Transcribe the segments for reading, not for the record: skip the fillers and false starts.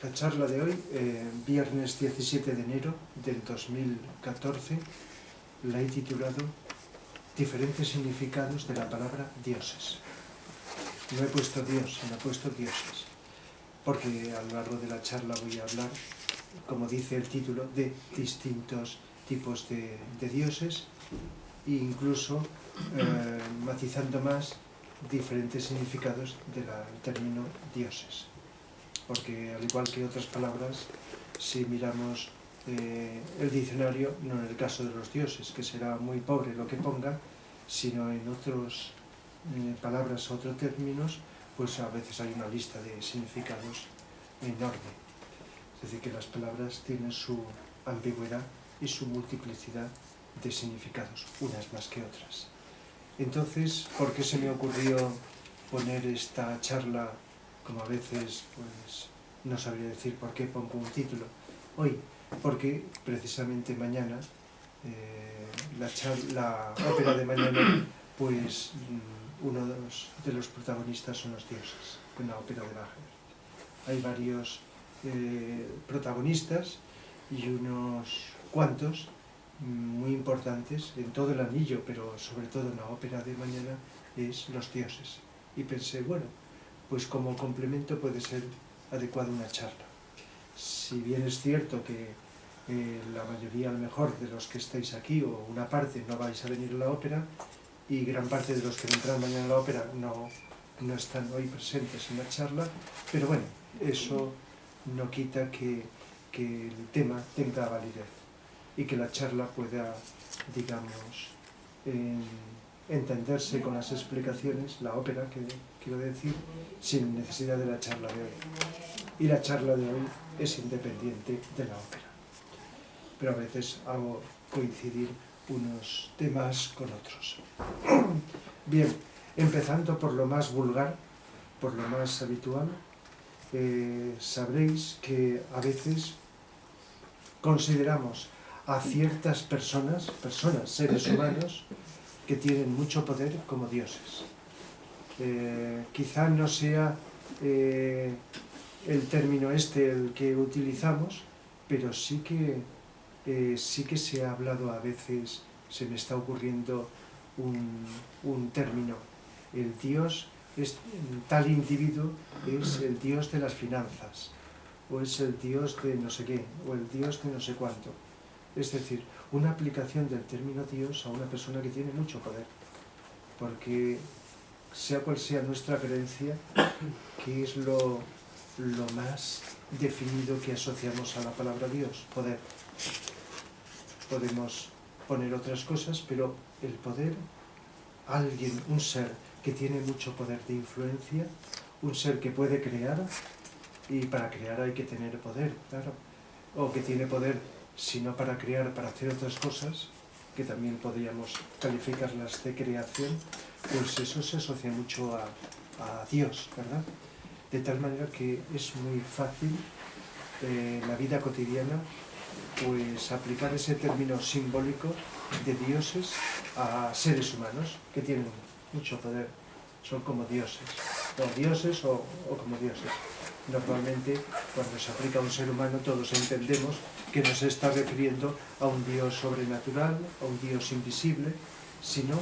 La charla de hoy, viernes 17 de enero del 2014, la he titulado Diferentes significados de la palabra dioses. No he puesto Dios, sino he puesto dioses, porque a lo largo de la charla voy a hablar, como dice el título, de distintos tipos de dioses e incluso matizando más diferentes significados del término dioses. Porque al igual que otras palabras, si miramos el diccionario, no en el caso de los dioses, que será muy pobre lo que ponga, sino en otras palabras o otros términos, pues a veces hay una lista de significados enorme. Es decir, que las palabras tienen su ambigüedad y su multiplicidad de significados, unas más que otras. Entonces, ¿por qué se me ocurrió poner esta charla? Como a veces, pues, no sabría decir por qué pongo un título hoy, porque precisamente mañana, la ópera de mañana, pues uno de los protagonistas son los dioses, en la ópera de Wagner. Hay varios protagonistas y unos cuantos muy importantes en todo el anillo, pero sobre todo en la ópera de mañana, es los dioses. Y pensé, bueno, pues como complemento puede ser adecuada una charla. Si bien es cierto que la mayoría, a lo mejor, de los que estáis aquí, o una parte, no vais a venir a la ópera, y gran parte de los que vendrán mañana a la ópera no están hoy presentes en la charla, pero bueno, eso no quita que el tema tenga validez y que la charla pueda, digamos, entenderse con las explicaciones, la ópera, que quiero decir, sin necesidad de la charla de hoy. Y la charla de hoy es independiente de la ópera. Pero a veces hago coincidir unos temas con otros. Bien, empezando por lo más vulgar, por lo más habitual, sabréis que a veces consideramos a ciertas personas, seres humanos, que tienen mucho poder como dioses. Quizá no sea el término el que utilizamos, pero sí que se ha hablado a veces, se me está ocurriendo un término. El dios, tal individuo es el dios de las finanzas, o es el dios de no sé qué, o el dios de no sé cuánto. Es decir, una aplicación del término dios a una persona que tiene mucho poder. Porque sea cual sea nuestra creencia, ¿qué es lo más definido que asociamos a la palabra Dios? Poder. Podemos poner otras cosas, pero el poder, alguien, un ser que tiene mucho poder de influencia, un ser que puede crear, y para crear hay que tener poder, claro, o que tiene poder, si no para crear, para hacer otras cosas, que también podríamos calificarlas de creación, pues eso se asocia mucho a Dios, ¿verdad? De tal manera que es muy fácil en la vida cotidiana pues aplicar ese término simbólico de dioses a seres humanos que tienen mucho poder, son como dioses, o como dioses. Normalmente, cuando se aplica a un ser humano, todos entendemos que no se está refiriendo a un dios sobrenatural, a un dios invisible, sino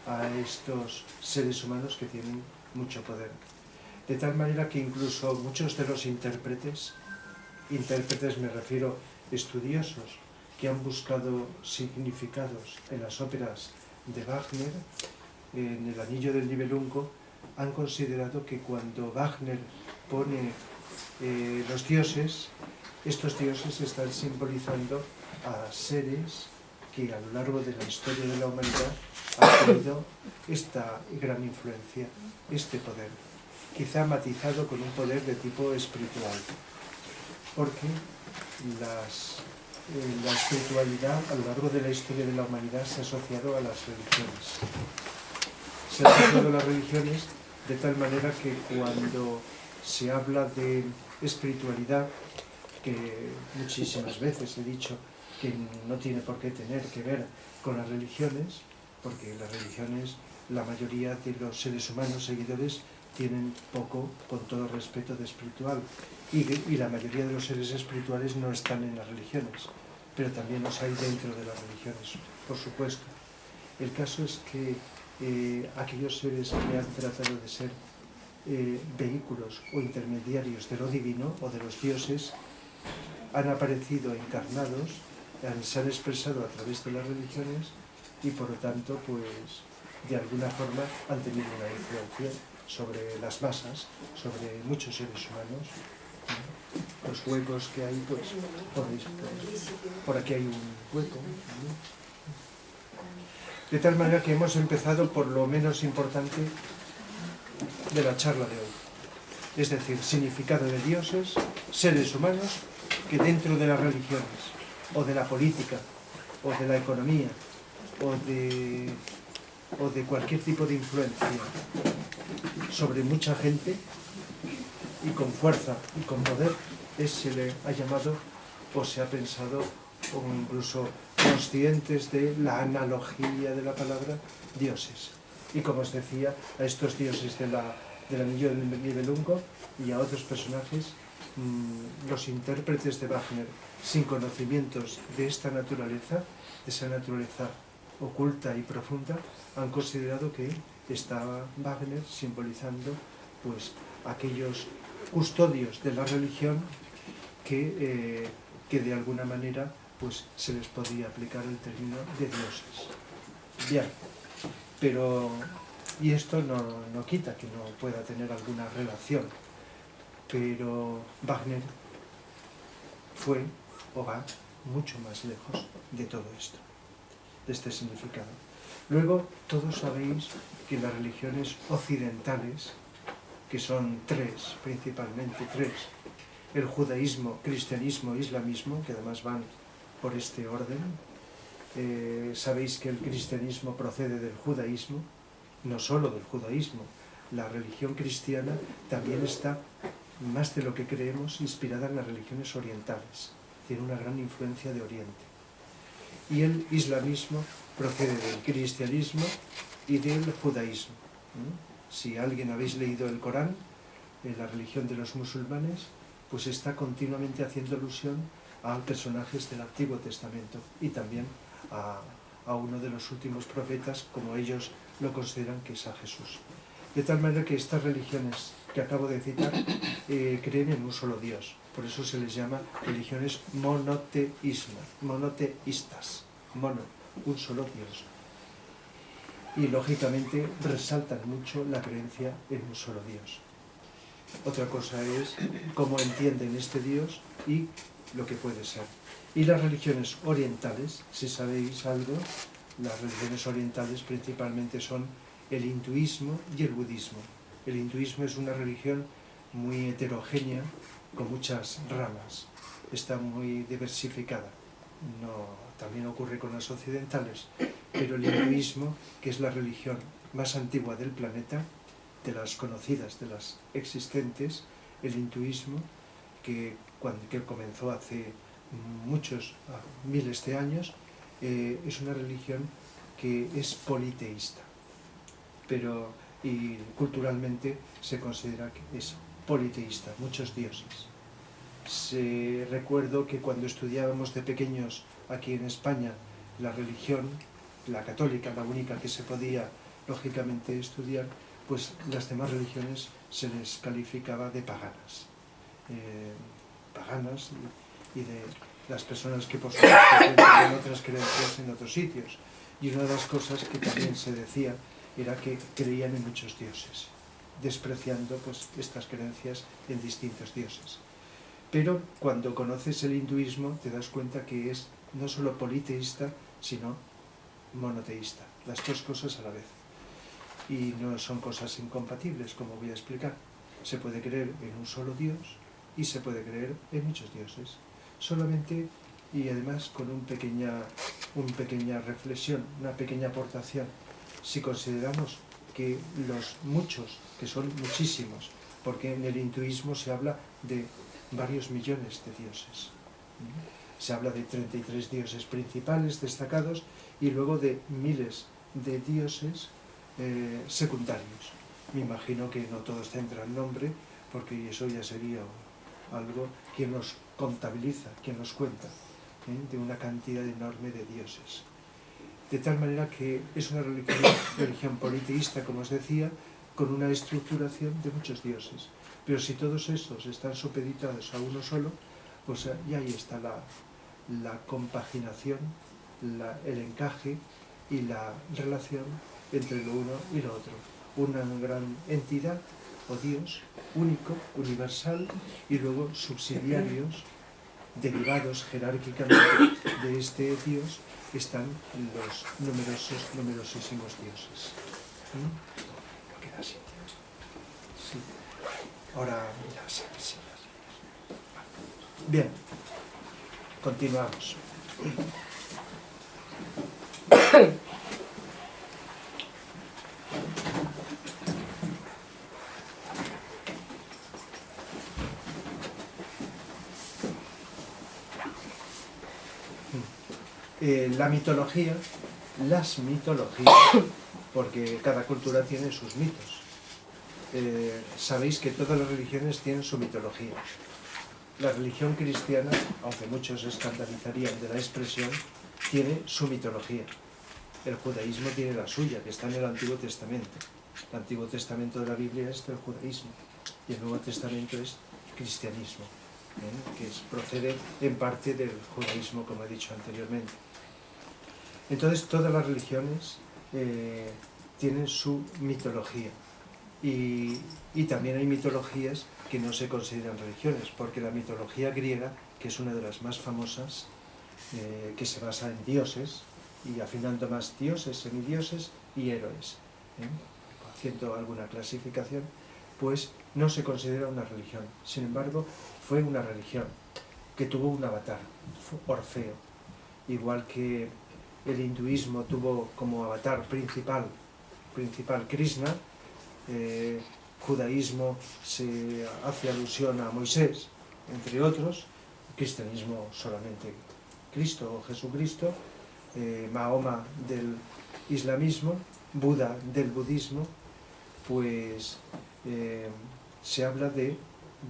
a estos seres humanos que tienen mucho poder. De tal manera que incluso muchos de los intérpretes me refiero estudiosos, que han buscado significados en las óperas de Wagner, en el Anillo del Nibelungo, han considerado que cuando Wagner pone los dioses, estos dioses están simbolizando a seres que a lo largo de la historia de la humanidad han tenido esta gran influencia, este poder, quizá matizado con un poder de tipo espiritual, porque la espiritualidad a lo largo de la historia de la humanidad se ha asociado a las religiones. Se ha asociado a las religiones de tal manera que cuando se habla de espiritualidad, que muchísimas veces he dicho que no tiene por qué tener que ver con las religiones, porque las religiones, la mayoría de los seres humanos seguidores tienen poco, con todo respeto, de espiritual. Y la mayoría de los seres espirituales no están en las religiones, pero también los hay dentro de las religiones, por supuesto. El caso es que aquellos seres que han tratado de ser vehículos o intermediarios de lo divino o de los dioses han aparecido encarnados, se han expresado a través de las religiones y por lo tanto, pues, de alguna forma han tenido una influencia sobre las masas, sobre muchos seres humanos. Los huecos que hay, pues, por aquí hay un hueco. De tal manera que hemos empezado por lo menos importante de la charla de hoy. Es decir, significado de dioses, seres humanos, que dentro de las religiones, o de la política, o de la economía, o de cualquier tipo de influencia sobre mucha gente, y con fuerza y con poder, se le ha llamado, o se ha pensado, o incluso conscientes de la analogía de la palabra, dioses. Y como os decía, a estos dioses del Anillo del Nibelungo y a otros personajes, los intérpretes de Wagner, sin conocimientos de esta naturaleza, de esa naturaleza oculta y profunda, han considerado que estaba Wagner simbolizando, pues, aquellos custodios de la religión que de alguna manera, pues, se les podía aplicar el término de dioses. Bien, pero y esto no quita que no pueda tener alguna relación, pero Wagner fue o va mucho más lejos de todo esto, de este significado. Luego, todos sabéis que las religiones occidentales, que son tres, principalmente tres, el judaísmo, cristianismo e islamismo, que además van por este orden, sabéis que el cristianismo procede del judaísmo, no solo del judaísmo, la religión cristiana también está, más de lo que creemos, inspirada en las religiones orientales, tiene una gran influencia de Oriente. Y el islamismo procede del cristianismo y del judaísmo. Si alguien habéis leído el Corán, la religión de los musulmanes, pues está continuamente haciendo alusión a personajes del Antiguo Testamento y también a uno de los últimos profetas, como ellos lo consideran, que es a Jesús. De tal manera que estas religiones que acabo de citar creen en un solo Dios. Por eso se les llama religiones monoteístas. Mono, un solo Dios. Y lógicamente resaltan mucho la creencia en un solo Dios. Otra cosa es cómo entienden este Dios y lo que puede ser. Y las religiones orientales, si sabéis algo, las religiones orientales principalmente son el hinduismo y el budismo. El hinduismo es una religión muy heterogénea, con muchas ramas, está muy diversificada. También ocurre con las occidentales, pero el hinduismo, que es la religión más antigua del planeta, de las conocidas, de las existentes, el hinduismo, que comenzó hace muchos miles de años, es una religión que es politeísta, y culturalmente se considera que es politeísta, muchos dioses. Recuerdo que cuando estudiábamos de pequeños aquí en España la religión, la católica, la única que se podía lógicamente estudiar, pues las demás religiones se les calificaba de paganas. Paganas y de las personas que por supuesto tenían otras creencias en otros sitios. Y una de las cosas que también se decía era que creían en muchos dioses, despreciando, pues, estas creencias en distintos dioses. Pero cuando conoces el hinduismo te das cuenta que es no solo politeísta, sino monoteísta, las dos cosas a la vez. Y no son cosas incompatibles, como voy a explicar. Se puede creer en un solo Dios y se puede creer en muchos dioses. Solamente, y además con una pequeña reflexión, una pequeña aportación, si consideramos que los muchos, que son muchísimos, porque en el hinduismo se habla de varios millones de dioses. Se habla de 33 dioses principales destacados y luego de miles de dioses secundarios. Me imagino que no todos tendrán nombre, porque eso ya sería algo quien los contabiliza, quien los cuenta, de una cantidad enorme de dioses. De tal manera que es una religión politeísta, como os decía, con una estructuración de muchos dioses. Pero si todos esos están supeditados a uno solo, pues ya ahí está la compaginación, el encaje y la relación entre lo uno y lo otro. Una gran entidad o Dios único, universal, y luego subsidiarios, derivados jerárquicamente de este Dios, están los numerosísimos dioses. ¿No queda así? Sí. Ahora, mira, sí. Bien, continuamos. La mitología, las mitologías, porque cada cultura tiene sus mitos. Sabéis que todas las religiones tienen su mitología. La religión cristiana, aunque muchos se escandalizarían de la expresión, tiene su mitología. El judaísmo tiene la suya, que está en el Antiguo Testamento. El Antiguo Testamento de la Biblia es del judaísmo y el Nuevo Testamento es cristianismo, que procede en parte del judaísmo, como he dicho anteriormente. Entonces, todas las religiones tienen su mitología y también hay mitologías que no se consideran religiones, porque la mitología griega, que es una de las más famosas, que se basa en dioses, y afinando más dioses, semidioses y héroes, haciendo alguna clasificación, pues no se considera una religión. Sin embargo, fue una religión que tuvo un avatar, Orfeo, igual que el hinduismo tuvo como avatar principal Krishna. Judaísmo se hace alusión a Moisés, entre otros, cristianismo solamente Cristo o Jesucristo, Mahoma del islamismo, Buda del budismo, pues se habla de,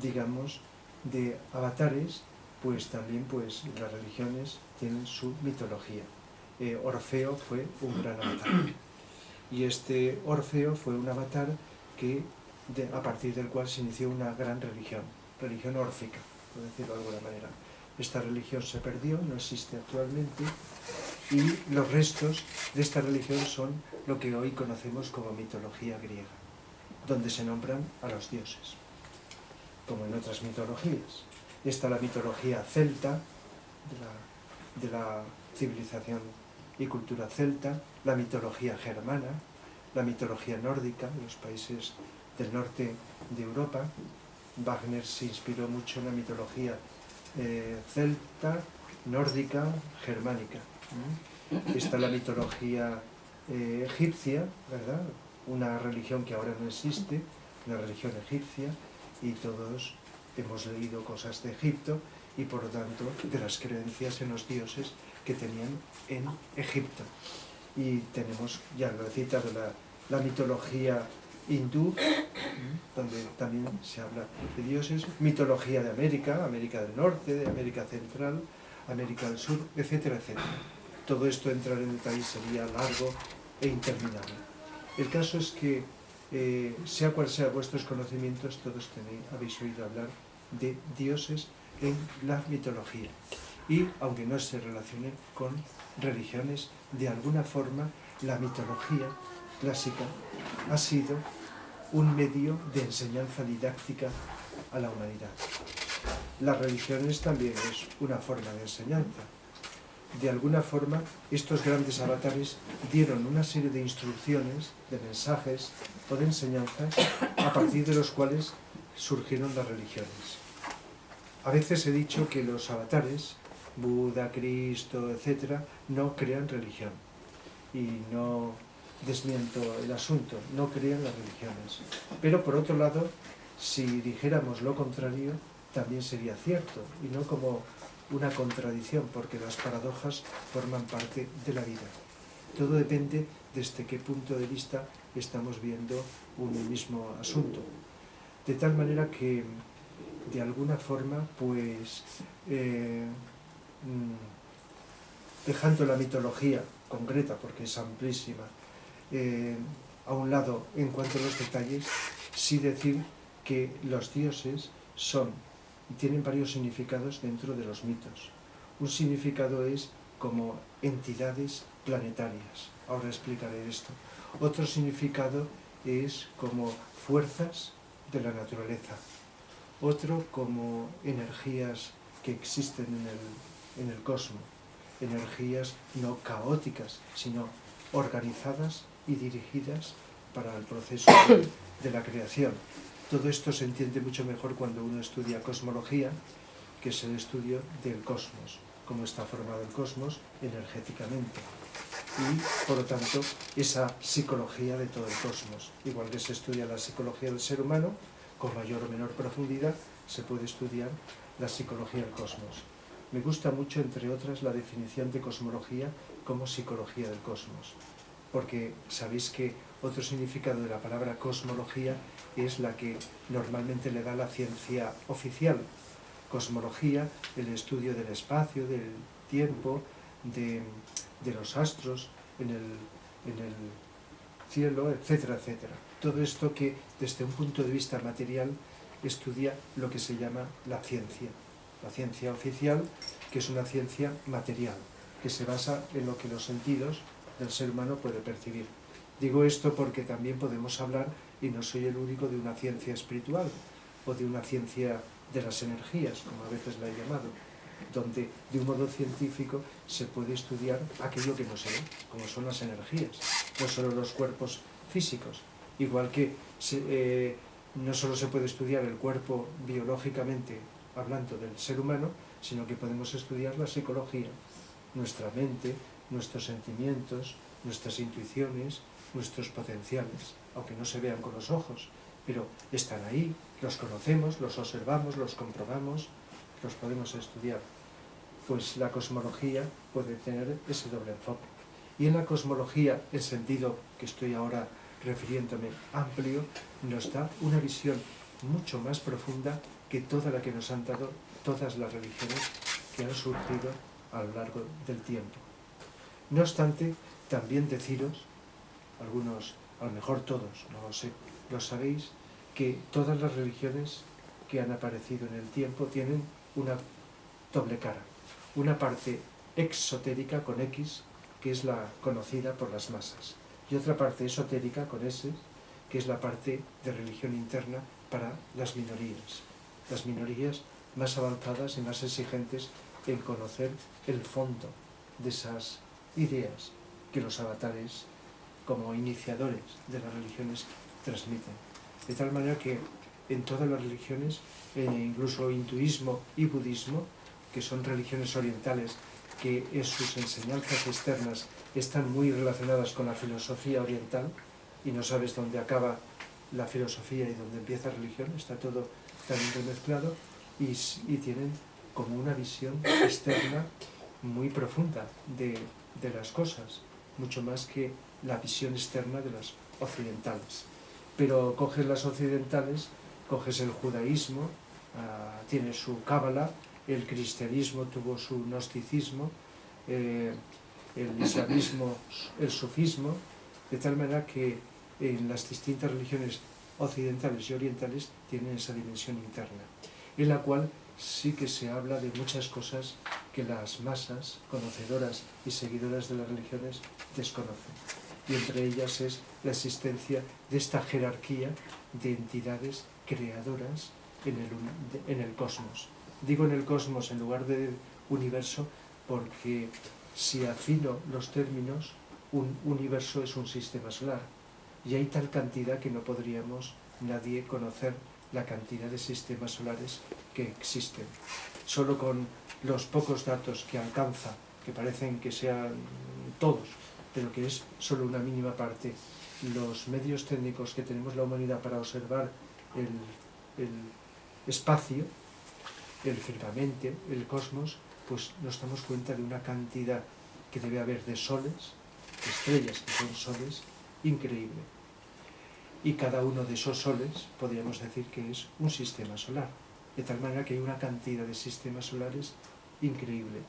digamos, de avatares, pues también pues las religiones tienen su mitología. Orfeo fue un gran avatar. Y este Orfeo fue un avatar que, a partir del cual se inició una gran religión órfica, por decirlo de alguna manera. Esta religión se perdió, no existe actualmente, y los restos de esta religión son lo que hoy conocemos como mitología griega, donde se nombran a los dioses, como en otras mitologías. Está la mitología celta, de la civilización y cultura celta, la mitología germana, la mitología nórdica, de los países del norte de Europa. Wagner se inspiró mucho en la mitología celta, nórdica, germánica. Está la mitología egipcia, ¿verdad? Una religión que ahora no existe, la religión egipcia, y todos hemos leído cosas de Egipto y por lo tanto de las creencias en los dioses que tenían en Egipto. Y tenemos, ya lo he citado, la mitología hindú, donde también se habla de dioses, mitología de América, América del Norte, de América Central, América del Sur, etcétera, etcétera. Todo esto entrar en detalle sería largo e interminable. El caso es que, sea cual sea vuestros conocimientos, todos habéis oído hablar de dioses en la mitología. Y, aunque no se relacione con religiones, de alguna forma la mitología clásica ha sido un medio de enseñanza didáctica a la humanidad. Las religiones también es una forma de enseñanza. De alguna forma, estos grandes avatares dieron una serie de instrucciones, de mensajes o de enseñanzas a partir de los cuales surgieron las religiones. A veces he dicho que los avatares, Buda, Cristo, etc., no crean religión. Y no desmiento el asunto, no crean las religiones. Pero por otro lado, si dijéramos lo contrario, también sería cierto, y no como una contradicción, porque las paradojas forman parte de la vida. Todo depende desde qué punto de vista estamos viendo un mismo asunto. De tal manera que, de alguna forma, pues, dejando la mitología concreta, porque es amplísima, a un lado en cuanto a los detalles, sí decir que los dioses son y tienen varios significados dentro de los mitos. Un significado es como entidades planetarias. Ahora explicaré esto. Otro significado es como fuerzas de la naturaleza. Otro como energías que existen en el cosmos. Energías no caóticas, sino organizadas y dirigidas para el proceso de la creación. Todo esto se entiende mucho mejor cuando uno estudia cosmología, que es el estudio del cosmos, cómo está formado el cosmos energéticamente. Y, por lo tanto, esa psicología de todo el cosmos. Igual que se estudia la psicología del ser humano, con mayor o menor profundidad, se puede estudiar la psicología del cosmos. Me gusta mucho, entre otras, la definición de cosmología como psicología del cosmos, porque sabéis que otro significado de la palabra cosmología es la que normalmente le da la ciencia oficial. Cosmología, el estudio del espacio, del tiempo, de los astros en el cielo, etcétera, etcétera. Todo esto que desde un punto de vista material estudia lo que se llama la ciencia oficial, que es una ciencia material, que se basa en lo que los sentidos del ser humano puede percibir. Digo esto porque también podemos hablar, y no soy el único, de una ciencia espiritual o de una ciencia de las energías, como a veces la he llamado, donde de un modo científico se puede estudiar aquello que no se ve, como son las energías, no solo los cuerpos físicos, igual que no solo se puede estudiar el cuerpo biológicamente hablando del ser humano, sino que podemos estudiar la psicología, nuestra mente, nuestros sentimientos, nuestras intuiciones, nuestros potenciales, aunque no se vean con los ojos, pero están ahí, los conocemos, los observamos, los comprobamos, los podemos estudiar. Pues la cosmología puede tener ese doble enfoque. Y en la cosmología, el sentido que estoy ahora refiriéndome amplio, nos da una visión mucho más profunda que toda la que nos han dado todas las religiones que han surgido a lo largo del tiempo. No obstante, también deciros, algunos, a lo mejor todos, no lo sé, lo sabéis, que todas las religiones que han aparecido en el tiempo tienen una doble cara. Una parte exotérica con X, que es la conocida por las masas, y otra parte esotérica con S, que es la parte de religión interna para las minorías más avanzadas y más exigentes en conocer el fondo de esas ideas que los avatares, como iniciadores de las religiones, transmiten. De tal manera que en todas las religiones, incluso hinduismo y budismo, que son religiones orientales, que en sus enseñanzas externas están muy relacionadas con la filosofía oriental, y no sabes dónde acaba la filosofía y dónde empieza la religión, está todo tan entremezclado, y tienen como una visión externa muy profunda de las cosas, mucho más que la visión externa de las occidentales. Pero coges las occidentales, coges el judaísmo, tiene su cábala, el cristianismo tuvo su gnosticismo, el islamismo, el sufismo, de tal manera que en las distintas religiones occidentales y orientales tienen esa dimensión interna, en la cual sí que se habla de muchas cosas que las masas conocedoras y seguidoras de las religiones desconocen. Y entre ellas es la existencia de esta jerarquía de entidades creadoras en el cosmos. Digo en el cosmos en lugar de universo porque si afino los términos, un universo es un sistema solar. Y hay tal cantidad que no podríamos nadie conocer la cantidad de sistemas solares que existen. Solo con los pocos datos que alcanza, que parecen que sean todos, pero que es solo una mínima parte, los medios técnicos que tenemos la humanidad para observar el espacio, el firmamento, el cosmos, pues nos damos cuenta de una cantidad que debe haber de soles, estrellas que son soles, increíble. y cada uno de esos soles podríamos decir que es un sistema solar, de tal manera que hay una cantidad de sistemas solares increíble.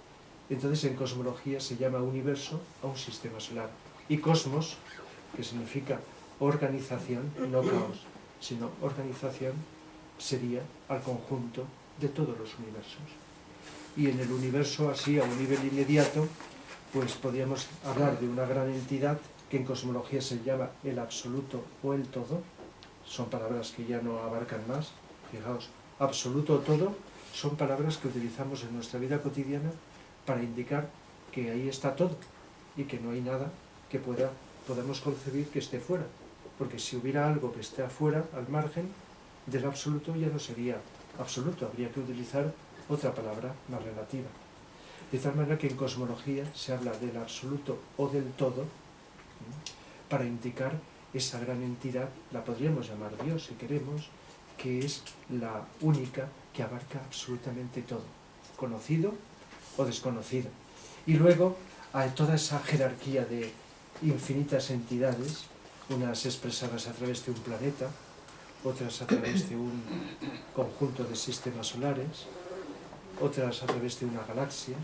Entonces en cosmología se llama universo a un sistema solar, y cosmos, que significa organización, no caos, sino organización, sería al conjunto de todos los universos. Y en el universo, así a un nivel inmediato, pues podríamos hablar de una gran entidad que en cosmología se llama el absoluto o el todo. Son palabras que ya no abarcan más. Fijaos, absoluto o todo son palabras que utilizamos en nuestra vida cotidiana para indicar que ahí está todo y que no hay nada que podamos concebir que esté fuera. Porque si hubiera algo que esté afuera, al margen del absoluto, ya no sería absoluto, habría que utilizar otra palabra más relativa. De tal manera que en cosmología se habla del absoluto o del todo para indicar esa gran entidad, la podríamos llamar Dios si queremos, que es la única que abarca absolutamente todo, conocido o desconocido. Y luego hay toda esa jerarquía de infinitas entidades, unas expresadas a través de un planeta, otras a través de un conjunto de sistemas solares, otras a través de una galaxia,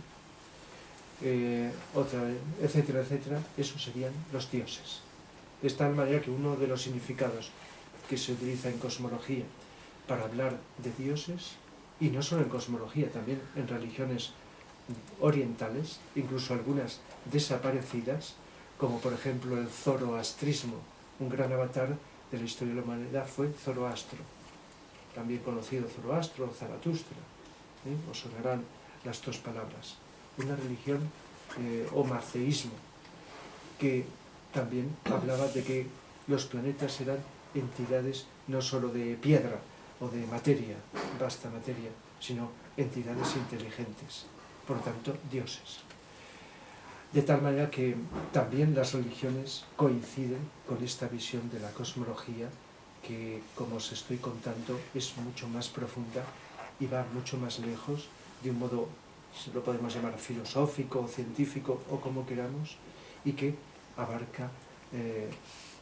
etcétera, etcétera. Esos serían los dioses. De tal manera que uno de los significados que se utiliza en cosmología para hablar de dioses, y no solo en cosmología, también en religiones orientales, incluso algunas desaparecidas, como por ejemplo el zoroastrismo, un gran avatar de la historia de la humanidad fue Zoroastro, también conocido Zoroastro o Zaratustra. Os sonarán las dos palabras. Una religión o marceísmo, que también hablaba de que los planetas eran entidades no solo de piedra o de materia, vasta materia, sino entidades inteligentes, por lo tanto, dioses. De tal manera que también las religiones coinciden con esta visión de la cosmología que, como os estoy contando, es mucho más profunda y va mucho más lejos, de un modo, se lo podemos llamar filosófico, científico o como queramos, y que abarca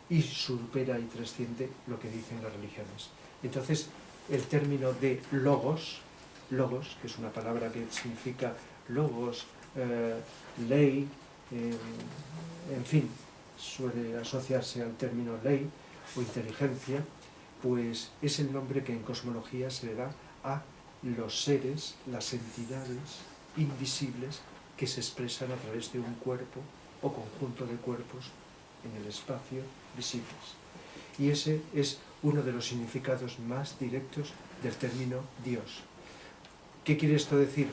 y supera y trasciende lo que dicen las religiones. Entonces, el término de logos, que es una palabra que significa logos, ley, en fin, suele asociarse al término ley o inteligencia, pues es el nombre que en cosmología se le da a los seres, las entidades invisibles que se expresan a través de un cuerpo o conjunto de cuerpos en el espacio visibles. Y ese es uno de los significados más directos del término Dios. ¿Qué quiere esto decir?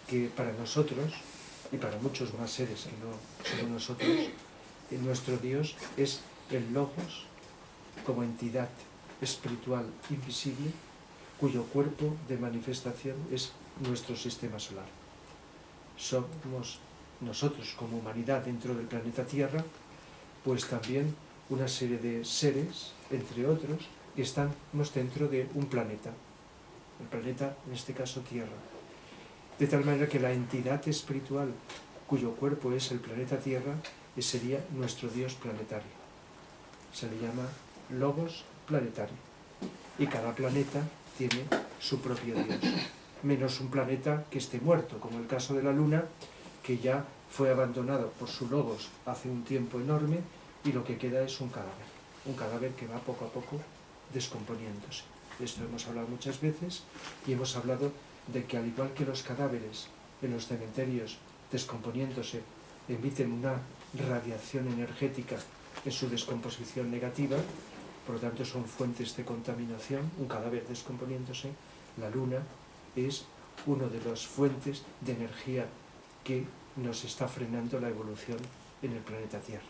Que para nosotros, y para muchos más seres que no solo nosotros, nuestro Dios es el Logos como entidad espiritual invisible, cuyo cuerpo de manifestación es nuestro sistema solar. Somos nosotros como humanidad dentro del planeta Tierra, pues también una serie de seres, entre otros, que estamos dentro de un planeta, el planeta, en este caso, Tierra. De tal manera que la entidad espiritual, cuyo cuerpo es el planeta Tierra, sería nuestro Dios planetario. Se le llama Logos planetario. Y cada planeta tiene su propio Dios, menos un planeta que esté muerto, como el caso de la Luna, que ya fue abandonado por su Logos hace un tiempo enorme, y lo que queda es un cadáver que va poco a poco descomponiéndose. De esto hemos hablado muchas veces, y hemos hablado de que, al igual que los cadáveres en los cementerios descomponiéndose emiten una radiación energética en su descomposición negativa, por lo tanto son fuentes de contaminación, un cadáver descomponiéndose, la Luna es una de las fuentes de energía que nos está frenando la evolución en el planeta Tierra.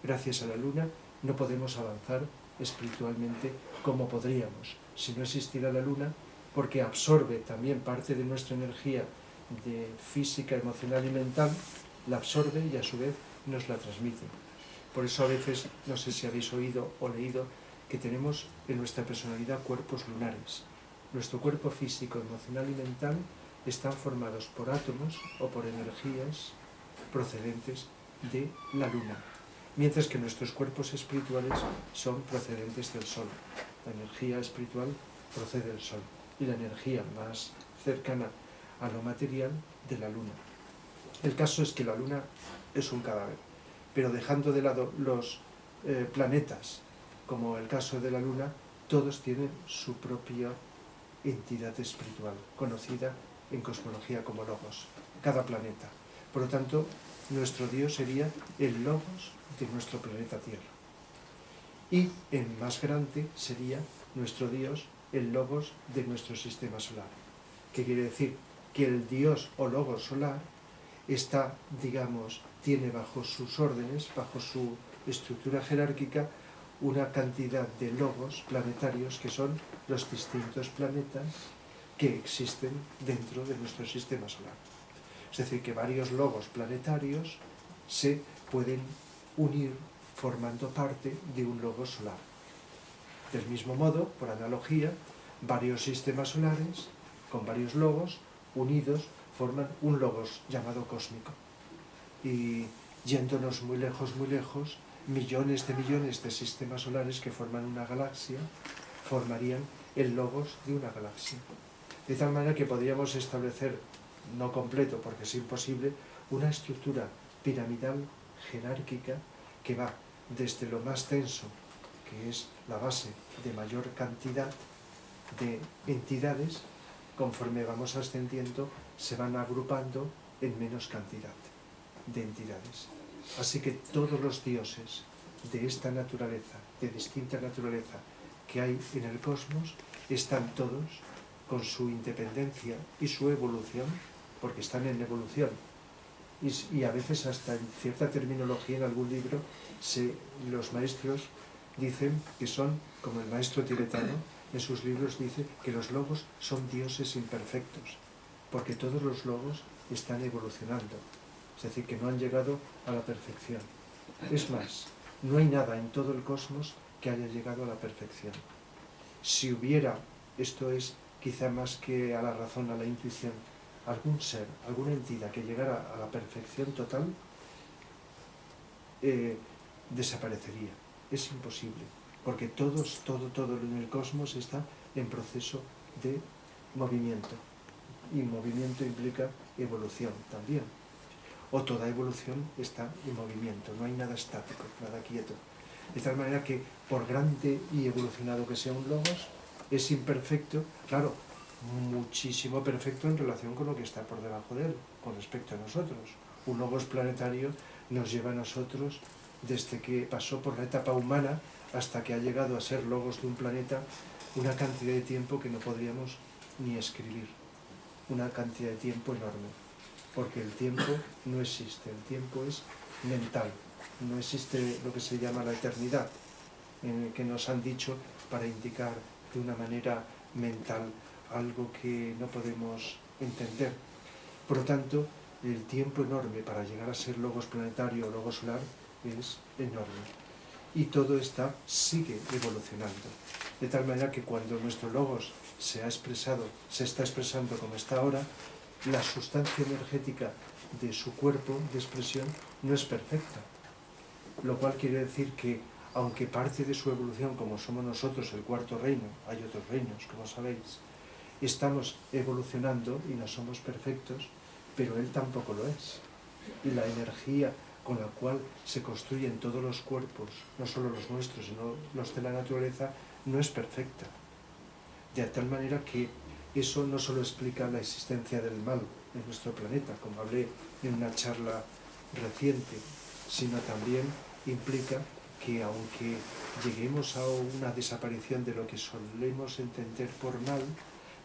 Gracias a la Luna no podemos avanzar espiritualmente como podríamos si no existiera la Luna, porque absorbe también parte de nuestra energía de física, emocional y mental, la absorbe y a su vez nos la transmite. Por eso a veces, no sé si habéis oído o leído, que tenemos en nuestra personalidad cuerpos lunares. Nuestro cuerpo físico, emocional y mental están formados por átomos o por energías procedentes de la Luna. mientras que nuestros cuerpos espirituales son procedentes del Sol. La energía espiritual procede del Sol y la energía más cercana a lo material de la Luna. El caso es que la Luna es un cadáver, pero dejando de lado los planetas, como el caso de la Luna, todos tienen su propia entidad espiritual, conocida en cosmología como Logos, cada planeta. Por lo tanto, nuestro Dios sería el Logos de nuestro planeta Tierra. Y en más grande sería nuestro Dios el Logos de nuestro sistema solar. ¿Qué quiere decir? Que el Dios o Logos solar está, digamos, tiene bajo sus órdenes, bajo su estructura jerárquica, una cantidad de logos planetarios que son los distintos planetas que existen dentro de nuestro sistema solar. Es decir, que varios logos planetarios se pueden unir formando parte de un logo solar. Del mismo modo, por analogía, varios sistemas solares con varios logos unidos forman un logos llamado cósmico. Y yéndonos muy lejos, millones de sistemas solares que forman una galaxia formarían el logos de una galaxia. De tal manera que podríamos establecer, no completo porque es imposible, una estructura piramidal jerárquica que va desde lo más denso, que es la base de mayor cantidad de entidades, conforme vamos ascendiendo, se van agrupando en menos cantidad de entidades. Así que todos los dioses de esta naturaleza, de distinta naturaleza que hay en el cosmos, están todos con su independencia y su evolución, porque están en evolución. Y a veces hasta en cierta terminología en algún libro los maestros dicen que son, como el maestro tibetano en sus libros dice, que los logos son dioses imperfectos, porque todos los logos están evolucionando. Es decir, que no han llegado a la perfección. Es más, no hay nada en todo el cosmos que haya llegado a la perfección. Si hubiera, esto es quizá más que a la razón, a la intuición, algún ser, alguna entidad que llegara a la perfección total, desaparecería. Es imposible, porque todo en el cosmos está en proceso de movimiento. Y movimiento implica evolución también. O toda evolución está en movimiento, no hay nada estático, nada quieto. De tal manera que, por grande y evolucionado que sea un logos, es imperfecto, claro, muchísimo perfecto en relación con lo que está por debajo de él, con respecto a nosotros. Un logos planetario nos lleva a nosotros, desde que pasó por la etapa humana hasta que ha llegado a ser logos de un planeta, una cantidad de tiempo que no podríamos ni escribir, una cantidad de tiempo enorme. Porque el tiempo no existe, el tiempo es mental, no existe lo que se llama la eternidad, que nos han dicho para indicar de una manera mental algo que no podemos entender. Por lo tanto, el tiempo enorme para llegar a ser logos planetario o logos solar es enorme. Y todo sigue evolucionando. De tal manera que cuando nuestro logos se está expresando como está ahora, la sustancia energética de su cuerpo de expresión no es perfecta, lo cual quiere decir que, aunque parte de su evolución, como somos nosotros el cuarto reino, hay otros reinos, como sabéis, estamos evolucionando y no somos perfectos, pero él tampoco lo es. Y la energía con la cual se construyen todos los cuerpos, no solo los nuestros, sino los de la naturaleza, no es perfecta. De tal manera que eso no solo explica la existencia del mal en nuestro planeta, como hablé en una charla reciente, sino también implica que aunque lleguemos a una desaparición de lo que solemos entender por mal,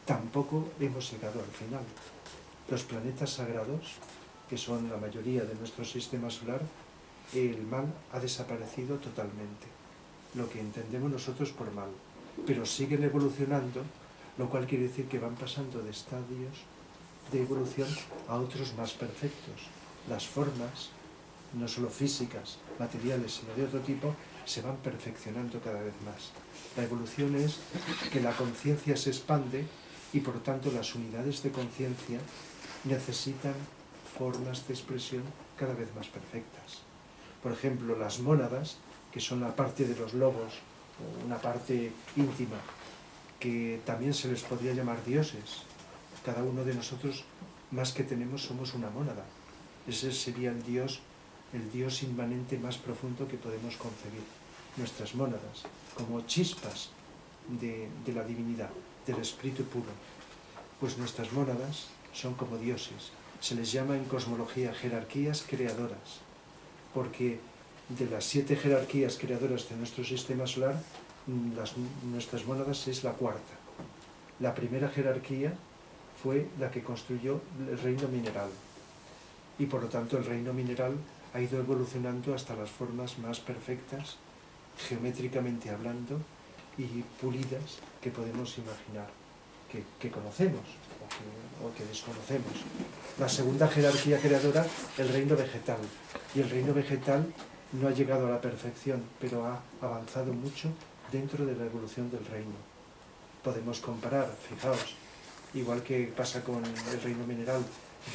tampoco hemos llegado al final. Los planetas sagrados, que son la mayoría de nuestro sistema solar, el mal ha desaparecido totalmente, lo que entendemos nosotros por mal, pero siguen evolucionando, lo cual quiere decir que van pasando de estadios de evolución a otros más perfectos. Las formas, no solo físicas, materiales, sino de otro tipo, se van perfeccionando cada vez más. La evolución es que la conciencia se expande y por tanto las unidades de conciencia necesitan formas de expresión cada vez más perfectas. Por ejemplo, las mónadas, que son la parte de los lobos, o una parte íntima, que también se les podría llamar dioses. Cada uno de nosotros, más que tenemos, somos una mónada. Ese sería el Dios inmanente más profundo que podemos concebir. Nuestras mónadas, como chispas de la divinidad, del espíritu puro. Pues nuestras mónadas son como dioses. Se les llama en cosmología jerarquías creadoras, porque de las 7 jerarquías creadoras de nuestro sistema solar, nuestras mónadas es la cuarta. La primera jerarquía fue la que construyó el reino mineral, y por lo tanto el reino mineral ha ido evolucionando hasta las formas más perfectas, geométricamente hablando, y pulidas que podemos imaginar, que conocemos o que desconocemos. La segunda jerarquía creadora, el reino vegetal. Y el reino vegetal no ha llegado a la perfección, pero ha avanzado mucho dentro de la evolución del reino. Podemos comparar, fijaos, igual que pasa con el reino mineral,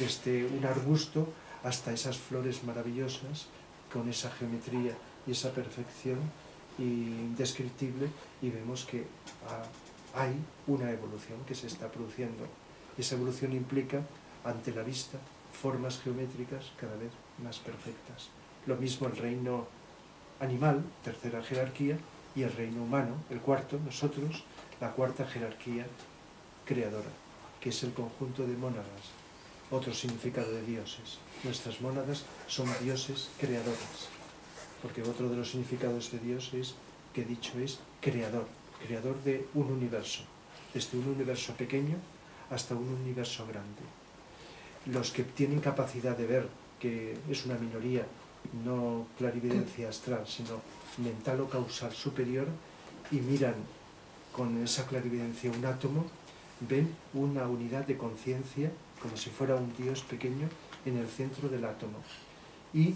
desde un arbusto hasta esas flores maravillosas, con esa geometría y esa perfección indescriptible, y vemos que hay una evolución que se está produciendo. Esa evolución implica, ante la vista, formas geométricas cada vez más perfectas. Lo mismo el reino animal, tercera jerarquía, y el reino humano, el cuarto, nosotros, la cuarta jerarquía creadora, que es el conjunto de mónadas, otro significado de dioses. Nuestras mónadas son dioses creadores, porque otro de los significados de Dios es, que dicho es, creador, creador de un universo, desde un universo pequeño hasta un universo grande. Los que tienen capacidad de ver, que es una minoría, no clarividencia astral, sino mental o causal superior, y miran con esa clarividencia un átomo, ven una unidad de conciencia, como si fuera un Dios pequeño, en el centro del átomo. Y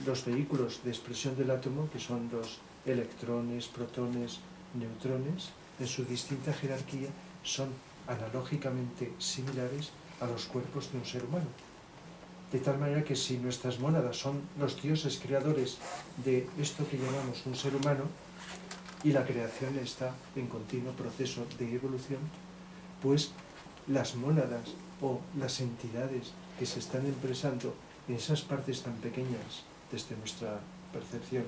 los vehículos de expresión del átomo, que son los electrones, protones, neutrones, en su distinta jerarquía, son analógicamente similares a los cuerpos de un ser humano. De tal manera que si nuestras mónadas son los dioses creadores de esto que llamamos un ser humano, y la creación está en continuo proceso de evolución, pues las mónadas o las entidades que se están expresando en esas partes tan pequeñas desde nuestra percepción,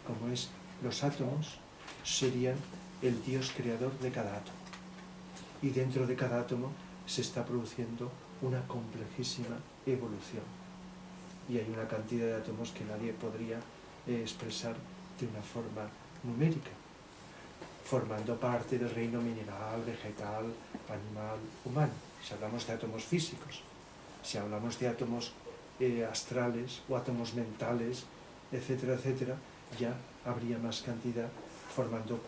como es los átomos, serían el Dios creador de cada átomo. Y dentro de cada átomo se está produciendo una complejísima evolución. Y hay una cantidad de átomos que nadie podría expresar de una forma numérica, formando parte del reino mineral, vegetal, animal, humano. Si hablamos de átomos físicos, si hablamos de átomos astrales o átomos mentales, etcétera, etcétera, ya habría más cantidad formando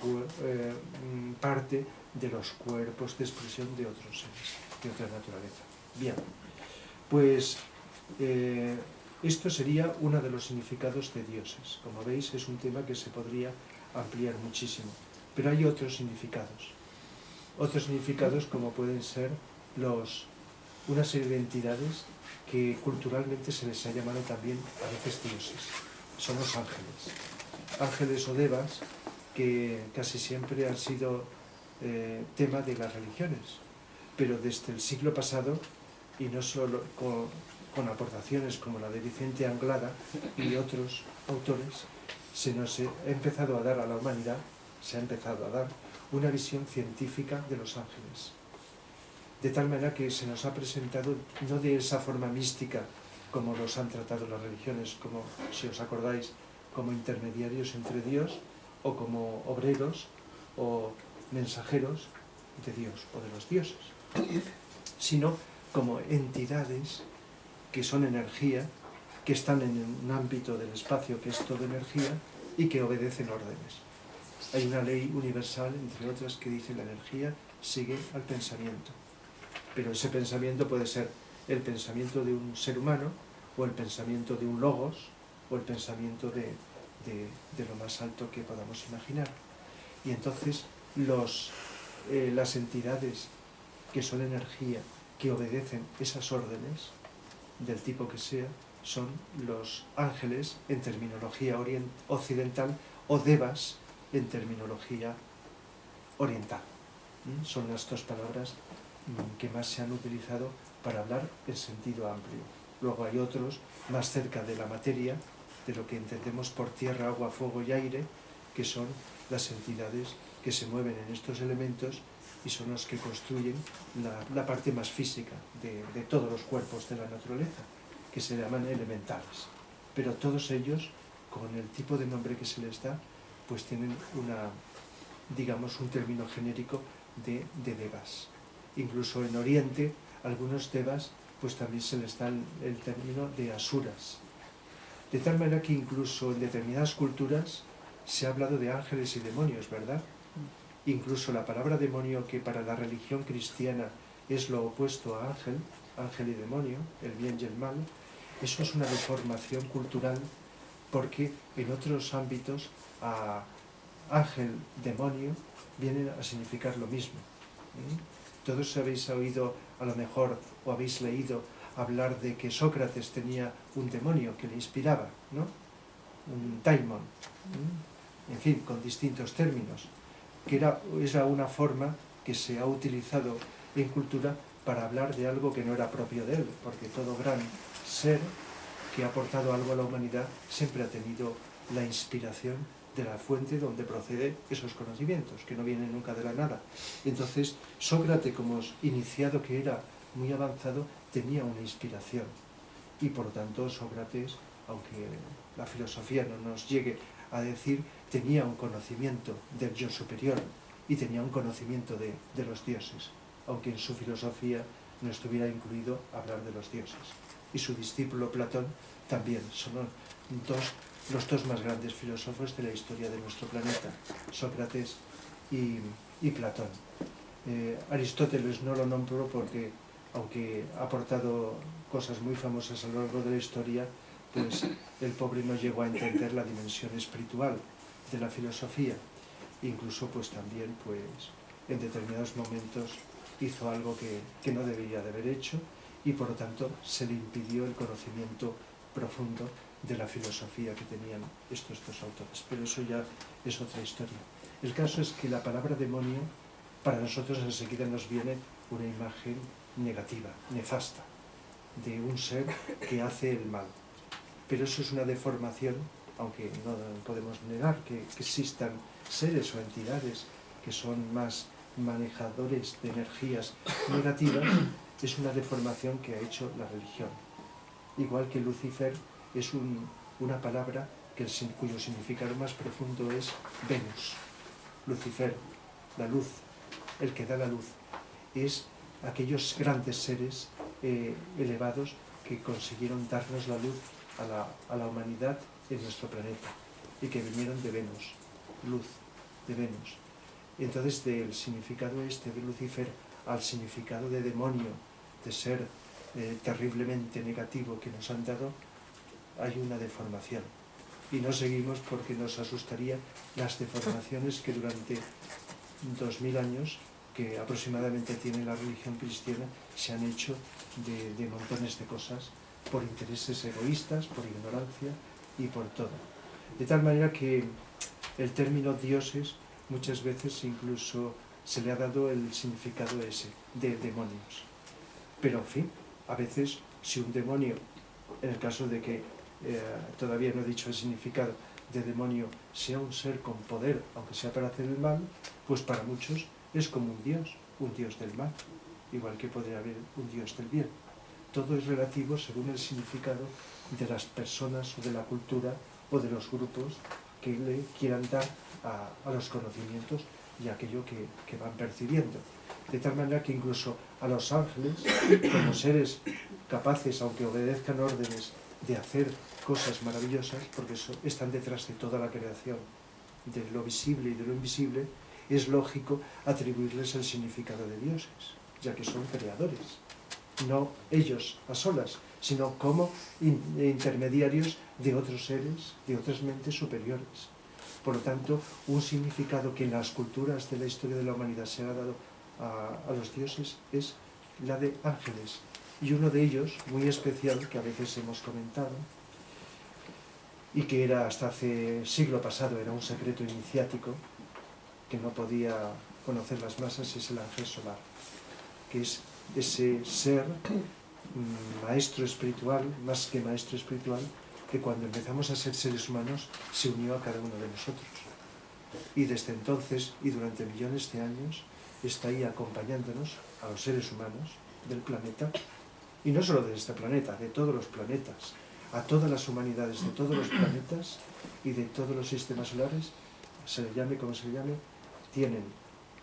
parte de los cuerpos de expresión de otros seres, de otra naturaleza. Bien, pues esto sería uno de los significados de dioses. Como veis, es un tema que se podría ampliar muchísimo. Pero hay otros significados como pueden ser una serie de entidades que culturalmente se les ha llamado también a veces dioses. Son los ángeles o devas, que casi siempre han sido tema de las religiones, pero desde el siglo pasado, y no solo con aportaciones como la de Vicente Anglada y otros autores, se nos ha empezado a dar a la humanidad, una visión científica de los ángeles. De tal manera que se nos ha presentado no de esa forma mística como los han tratado las religiones, como, si os acordáis, como intermediarios entre Dios, o como obreros o mensajeros de Dios o de los dioses, sino como entidades que son energía, que están en un ámbito del espacio que es todo energía y que obedecen órdenes. Hay una ley universal, entre otras, que dice la energía sigue al pensamiento. Pero ese pensamiento puede ser el pensamiento de un ser humano, o el pensamiento de un logos, o el pensamiento de lo más alto que podamos imaginar. Y entonces las entidades que son energía, que obedecen esas órdenes, del tipo que sea, son los ángeles en terminología occidental o devas en terminología oriental. Son las dos palabras que más se han utilizado para hablar en sentido amplio. Luego hay otros más cerca de la materia, de lo que entendemos por tierra, agua, fuego y aire, que son las entidades que se mueven en estos elementos y son los que construyen la parte más física de todos los cuerpos de la naturaleza, que se llaman elementales. Pero todos ellos, con el tipo de nombre que se les da, pues tienen digamos, un término genérico de devas. Incluso en Oriente, algunos devas, pues también se les da el término de asuras. De tal manera que incluso en determinadas culturas se ha hablado de ángeles y demonios, ¿verdad? Incluso la palabra demonio, que para la religión cristiana es lo opuesto a ángel, ángel y demonio, el bien y el mal, eso es una deformación cultural, porque en otros ámbitos a ángel, demonio, vienen a significar lo mismo. Todos habéis oído, a lo mejor, o habéis leído hablar de que Sócrates tenía un demonio que le inspiraba, ¿no? Un daimon, en fin, con distintos términos, que era una forma que se ha utilizado en cultura para hablar de algo que no era propio de él, porque todo gran ser que ha aportado algo a la humanidad siempre ha tenido la inspiración de la fuente donde procede esos conocimientos, que no vienen nunca de la nada. Entonces, Sócrates, como iniciado que era muy avanzado, tenía una inspiración. Y por lo tanto, Sócrates, aunque la filosofía no nos llegue a decir, tenía un conocimiento del yo superior y tenía un conocimiento de los dioses, aunque en su filosofía no estuviera incluido hablar de los dioses. Y su discípulo Platón también son los dos más grandes filósofos de la historia de nuestro planeta, Sócrates y Platón. Aristóteles no lo nombro porque, aunque ha aportado cosas muy famosas a lo largo de la historia, pues el pobre no llegó a entender la dimensión espiritual de la filosofía. Incluso pues también pues en determinados momentos hizo algo que no debería de haber hecho, y por lo tanto se le impidió el conocimiento profundo de la filosofía que tenían estos dos autores. Pero eso ya es otra historia. El caso es que la palabra demonio, para nosotros enseguida nos viene una imagen negativa, nefasta, de un ser que hace el mal. Pero eso es una deformación, aunque no podemos negar que existan seres o entidades que son más manejadores de energías negativas, es una deformación que ha hecho la religión. Igual que Lucifer es una palabra cuyo significado más profundo es Venus. Lucifer, la luz, el que da la luz, es aquellos grandes seres elevados que consiguieron darnos la luz a la humanidad en nuestro planeta y que vinieron de Venus, luz de Venus. Entonces, del significado este de Lucifer al significado de demonio, de ser terriblemente negativo que nos han dado, hay una deformación. Y no seguimos porque nos asustaría las deformaciones que durante 2000 años, que aproximadamente tiene la religión cristiana, se han hecho de montones de cosas por intereses egoístas, por ignorancia y por todo. De tal manera que el término dioses muchas veces incluso se le ha dado el significado ese, de demonios. Pero en fin, a veces si un demonio, en el caso de que todavía no he dicho el significado de demonio, sea un ser con poder, aunque sea para hacer el mal, pues para muchos es como un dios del mal, igual que podría haber un dios del bien. Todo es relativo según el significado de las personas o de la cultura o de los grupos que le quieran dar a los conocimientos y a aquello que van percibiendo. De tal manera que incluso a los ángeles, como seres capaces, aunque obedezcan órdenes, de hacer cosas maravillosas, porque están detrás de toda la creación, de lo visible y de lo invisible, es lógico atribuirles el significado de dioses, ya que son creadores. No ellos a solas, sino como intermediarios de otros seres, de otras mentes superiores. Por lo tanto, un significado que en las culturas de la historia de la humanidad se ha dado a los dioses es la de ángeles, Y uno de ellos, muy especial, que a veces hemos comentado, y que era hasta hace siglo pasado, era un secreto iniciático, que no podía conocer las masas, es el ángel solar, que es ese ser maestro espiritual, más que maestro espiritual, que cuando empezamos a ser seres humanos se unió a cada uno de nosotros. Y desde entonces, y durante millones de años, está ahí acompañándonos a los seres humanos del planeta, y no solo de este planeta, de todos los planetas, a todas las humanidades de todos los planetas y de todos los sistemas solares, se le llame como se le llame, tienen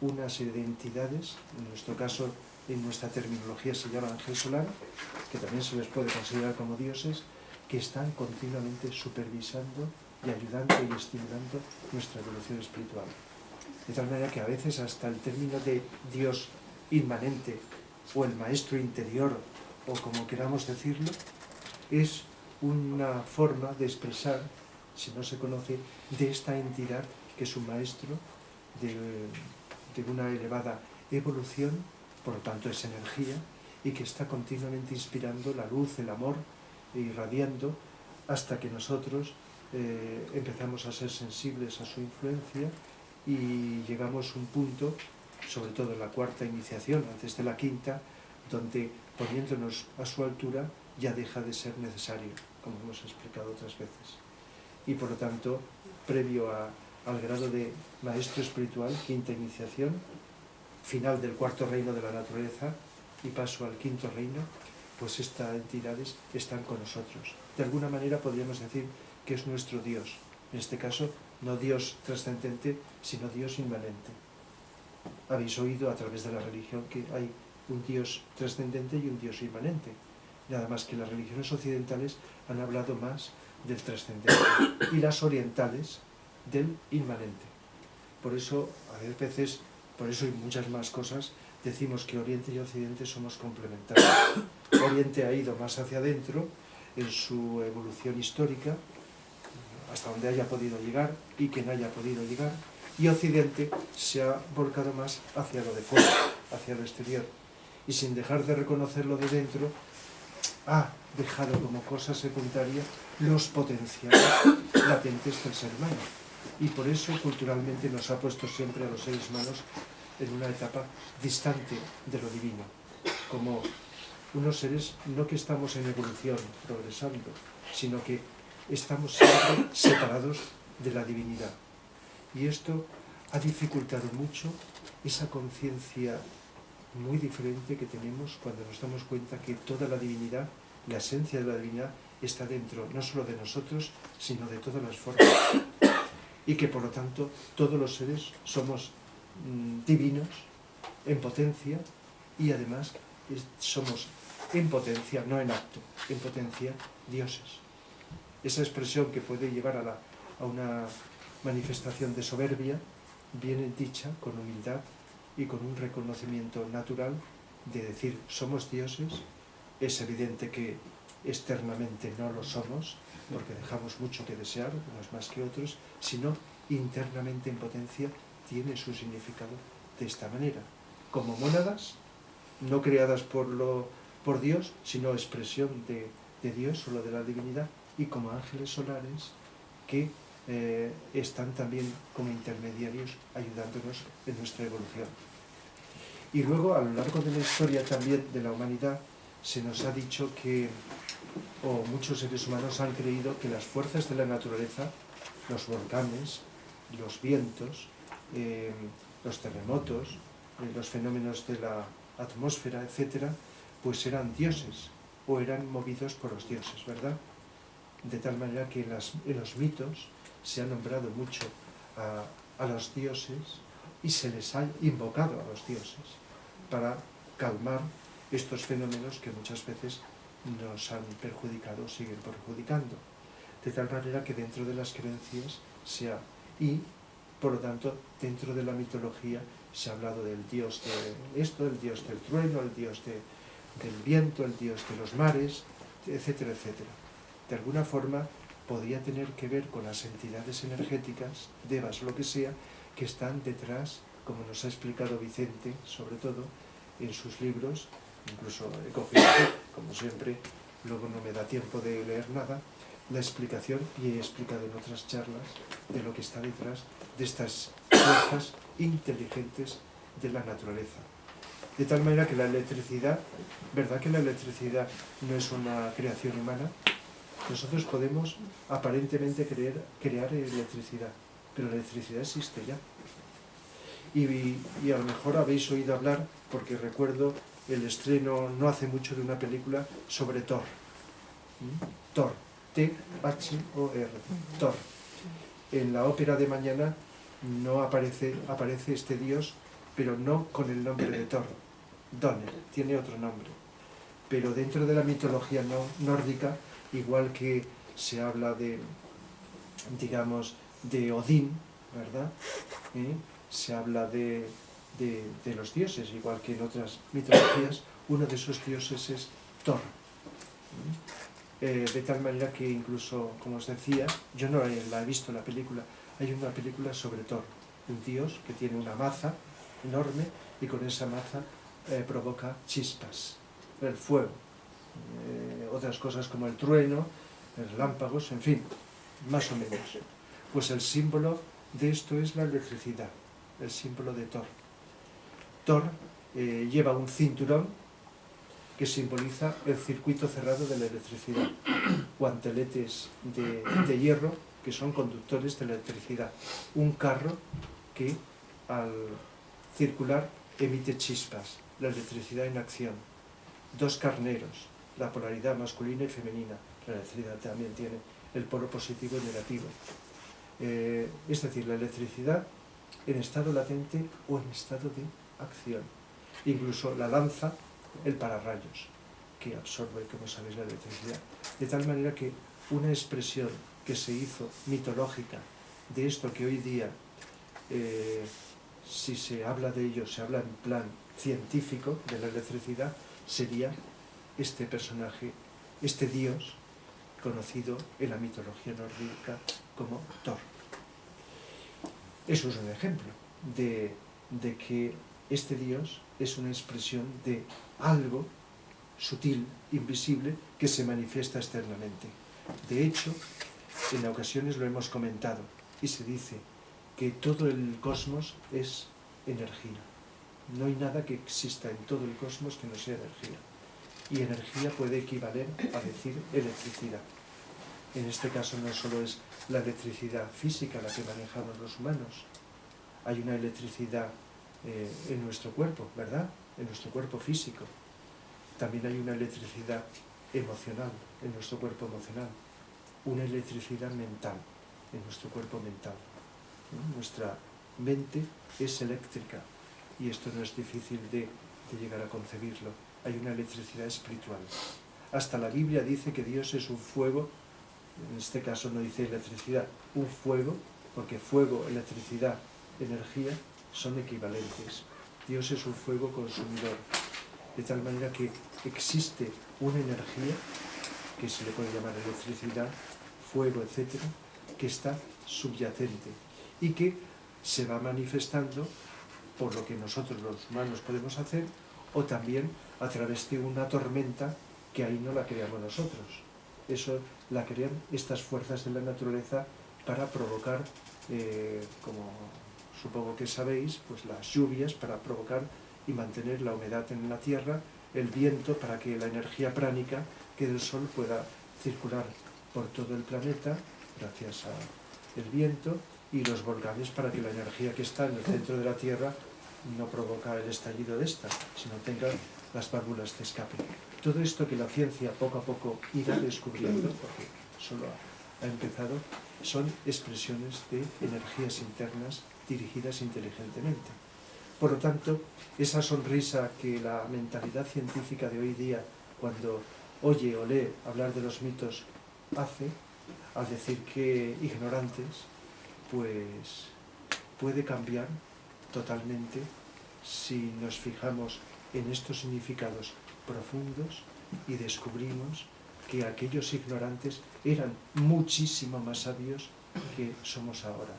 una serie de entidades, en nuestro caso, en nuestra terminología se llama ángel solar, que también se les puede considerar como dioses, que están continuamente supervisando y ayudando y estimulando nuestra evolución espiritual. De tal manera que a veces hasta el término de Dios inmanente o el maestro interior, o como queramos decirlo, es una forma de expresar, si no se conoce, de esta entidad que es un maestro de una elevada evolución, por lo tanto es energía, y que está continuamente inspirando la luz, el amor, irradiando hasta que nosotros empezamos a ser sensibles a su influencia y llegamos a un punto, sobre todo en la cuarta iniciación, antes de la quinta, donde poniéndonos a su altura ya deja de ser necesario, como hemos explicado otras veces. Y por lo tanto, previo al grado de maestro espiritual, quinta iniciación, final del cuarto reino de la naturaleza y paso al quinto reino, pues estas entidades están con nosotros. De alguna manera podríamos decir que es nuestro Dios. En este caso, no Dios trascendente, sino Dios inmanente. Habéis oído a través de la religión que hay un Dios trascendente y un Dios inmanente. Nada más que las religiones occidentales han hablado más del trascendente y las orientales del inmanente. Por eso, a veces, por eso y muchas más cosas, decimos que Oriente y Occidente somos complementarios. Oriente ha ido más hacia adentro en su evolución histórica, hasta donde haya podido llegar y quien haya podido llegar, y Occidente se ha volcado más hacia lo de fuera, hacia lo exterior, y sin dejar de reconocer lo de dentro, ha dejado como cosa secundaria los potenciales latentes del ser humano. Y por eso culturalmente nos ha puesto siempre a los seres humanos en una etapa distante de lo divino, como unos seres no que estamos en evolución, progresando, sino que estamos siempre separados de la divinidad. Y esto ha dificultado mucho esa conciencia muy diferente que tenemos cuando nos damos cuenta que toda la divinidad, la esencia de la divinidad, está dentro, no solo de nosotros, sino de todas las formas. Y que por lo tanto todos los seres somos divinos, en potencia, y además somos en potencia, no en acto, en potencia, dioses. Esa expresión que puede llevar a una manifestación de soberbia, viene dicha con humildad y con un reconocimiento natural de decir somos dioses. Es evidente que externamente no lo somos, porque dejamos mucho que desear, unos más que otros, sino internamente en potencia tiene su significado de esta manera. Como mónadas, no creadas por Dios, sino expresión de Dios o lo de la divinidad, y como ángeles solares que están también como intermediarios ayudándonos en nuestra evolución. Y luego, a lo largo de la historia también de la humanidad, se nos ha dicho que, o muchos seres humanos han creído que las fuerzas de la naturaleza, los volcanes, los vientos, los terremotos, los fenómenos de la atmósfera, etc., pues eran dioses, o eran movidos por los dioses, ¿verdad? De tal manera que en los mitos se ha nombrado mucho a los dioses y se les ha invocado a los dioses para calmar estos fenómenos que muchas veces nos han perjudicado o siguen perjudicando. De tal manera que dentro de las creencias y por lo tanto dentro de la mitología se ha hablado del dios de esto, el dios del trueno, el dios del viento, el dios de los mares, etcétera, etcétera. De alguna forma podría tener que ver con las entidades energéticas, devas, lo que sea, que están detrás, como nos ha explicado Vicente, sobre todo, en sus libros, incluso he cogido, como siempre, luego no me da tiempo de leer nada, la explicación, y he explicado en otras charlas, de lo que está detrás de estas fuerzas inteligentes de la naturaleza. De tal manera que la electricidad, ¿verdad que la electricidad no es una creación humana? Nosotros podemos aparentemente crear electricidad, pero la electricidad existe ya. Y a lo mejor habéis oído hablar, porque recuerdo el estreno no hace mucho de una película sobre Thor. Thor, T-H-O-R, Thor. En la ópera de mañana no aparece este dios, pero no con el nombre de Thor. Donner, tiene otro nombre. Pero dentro de la mitología nórdica, igual que se habla de, digamos, de Odín, ¿verdad? Se habla de los dioses, igual que en otras mitologías, uno de esos dioses es Thor. De tal manera que incluso, como os decía, yo no la he visto la película, hay una película sobre Thor, un dios que tiene una maza enorme y con esa maza provoca chispas, el fuego, otras cosas como el trueno, relámpagos, en fin, más o menos. Pues el símbolo de esto es la electricidad, el símbolo de Thor. Thor lleva un cinturón que simboliza el circuito cerrado de la electricidad, guanteletes de hierro que son conductores de la electricidad, un carro que al circular emite chispas, la electricidad en acción, dos carneros, la polaridad masculina y femenina, la electricidad también tiene el polo positivo y negativo. Es decir, la electricidad en estado latente o en estado de acción. Incluso la lanza, el pararrayos, que absorbe, como sabéis, la electricidad. De tal manera que una expresión que se hizo mitológica de esto que hoy día, si se habla de ello, se habla en plan científico de la electricidad, sería este personaje, este dios, conocido en la mitología nórdica como Thor. Eso es un ejemplo de que este dios es una expresión de algo sutil, invisible, que se manifiesta externamente. De hecho, en ocasiones lo hemos comentado, y se dice que todo el cosmos es energía. No hay nada que exista en todo el cosmos que no sea energía. Y energía puede equivaler a decir electricidad. En este caso no solo es la electricidad física la que manejamos los humanos, hay una electricidad en nuestro cuerpo, ¿verdad? En nuestro cuerpo físico. También hay una electricidad emocional en nuestro cuerpo emocional, una electricidad mental en nuestro cuerpo mental. Nuestra mente es eléctrica y esto no es difícil de llegar a concebirlo. Hay una electricidad espiritual. Hasta la Biblia dice que Dios es un fuego, en este caso no dice electricidad, un fuego, porque fuego, electricidad, energía son equivalentes. Dios es un fuego consumidor, de tal manera que existe una energía, que se le puede llamar electricidad, fuego, etc., que está subyacente y que se va manifestando por lo que nosotros los humanos podemos hacer, o también a través de una tormenta que ahí no la creamos nosotros. Eso la crean estas fuerzas de la naturaleza para provocar, como supongo que sabéis, pues las lluvias para provocar y mantener la humedad en la tierra, el viento para que la energía pránica que del sol pueda circular por todo el planeta gracias al viento, y los volcanes para que la energía que está en el centro de la Tierra no provoca el estallido de esta, sino tenga las válvulas de escape. Todo esto que la ciencia poco a poco irá descubriendo, porque solo ha empezado, son expresiones de energías internas dirigidas inteligentemente. Por lo tanto, esa sonrisa que la mentalidad científica de hoy día, cuando oye o lee hablar de los mitos, hace, al decir que ignorantes, pues puede cambiar totalmente si nos fijamos en estos significados profundos y descubrimos que aquellos ignorantes eran muchísimo más sabios que somos ahora.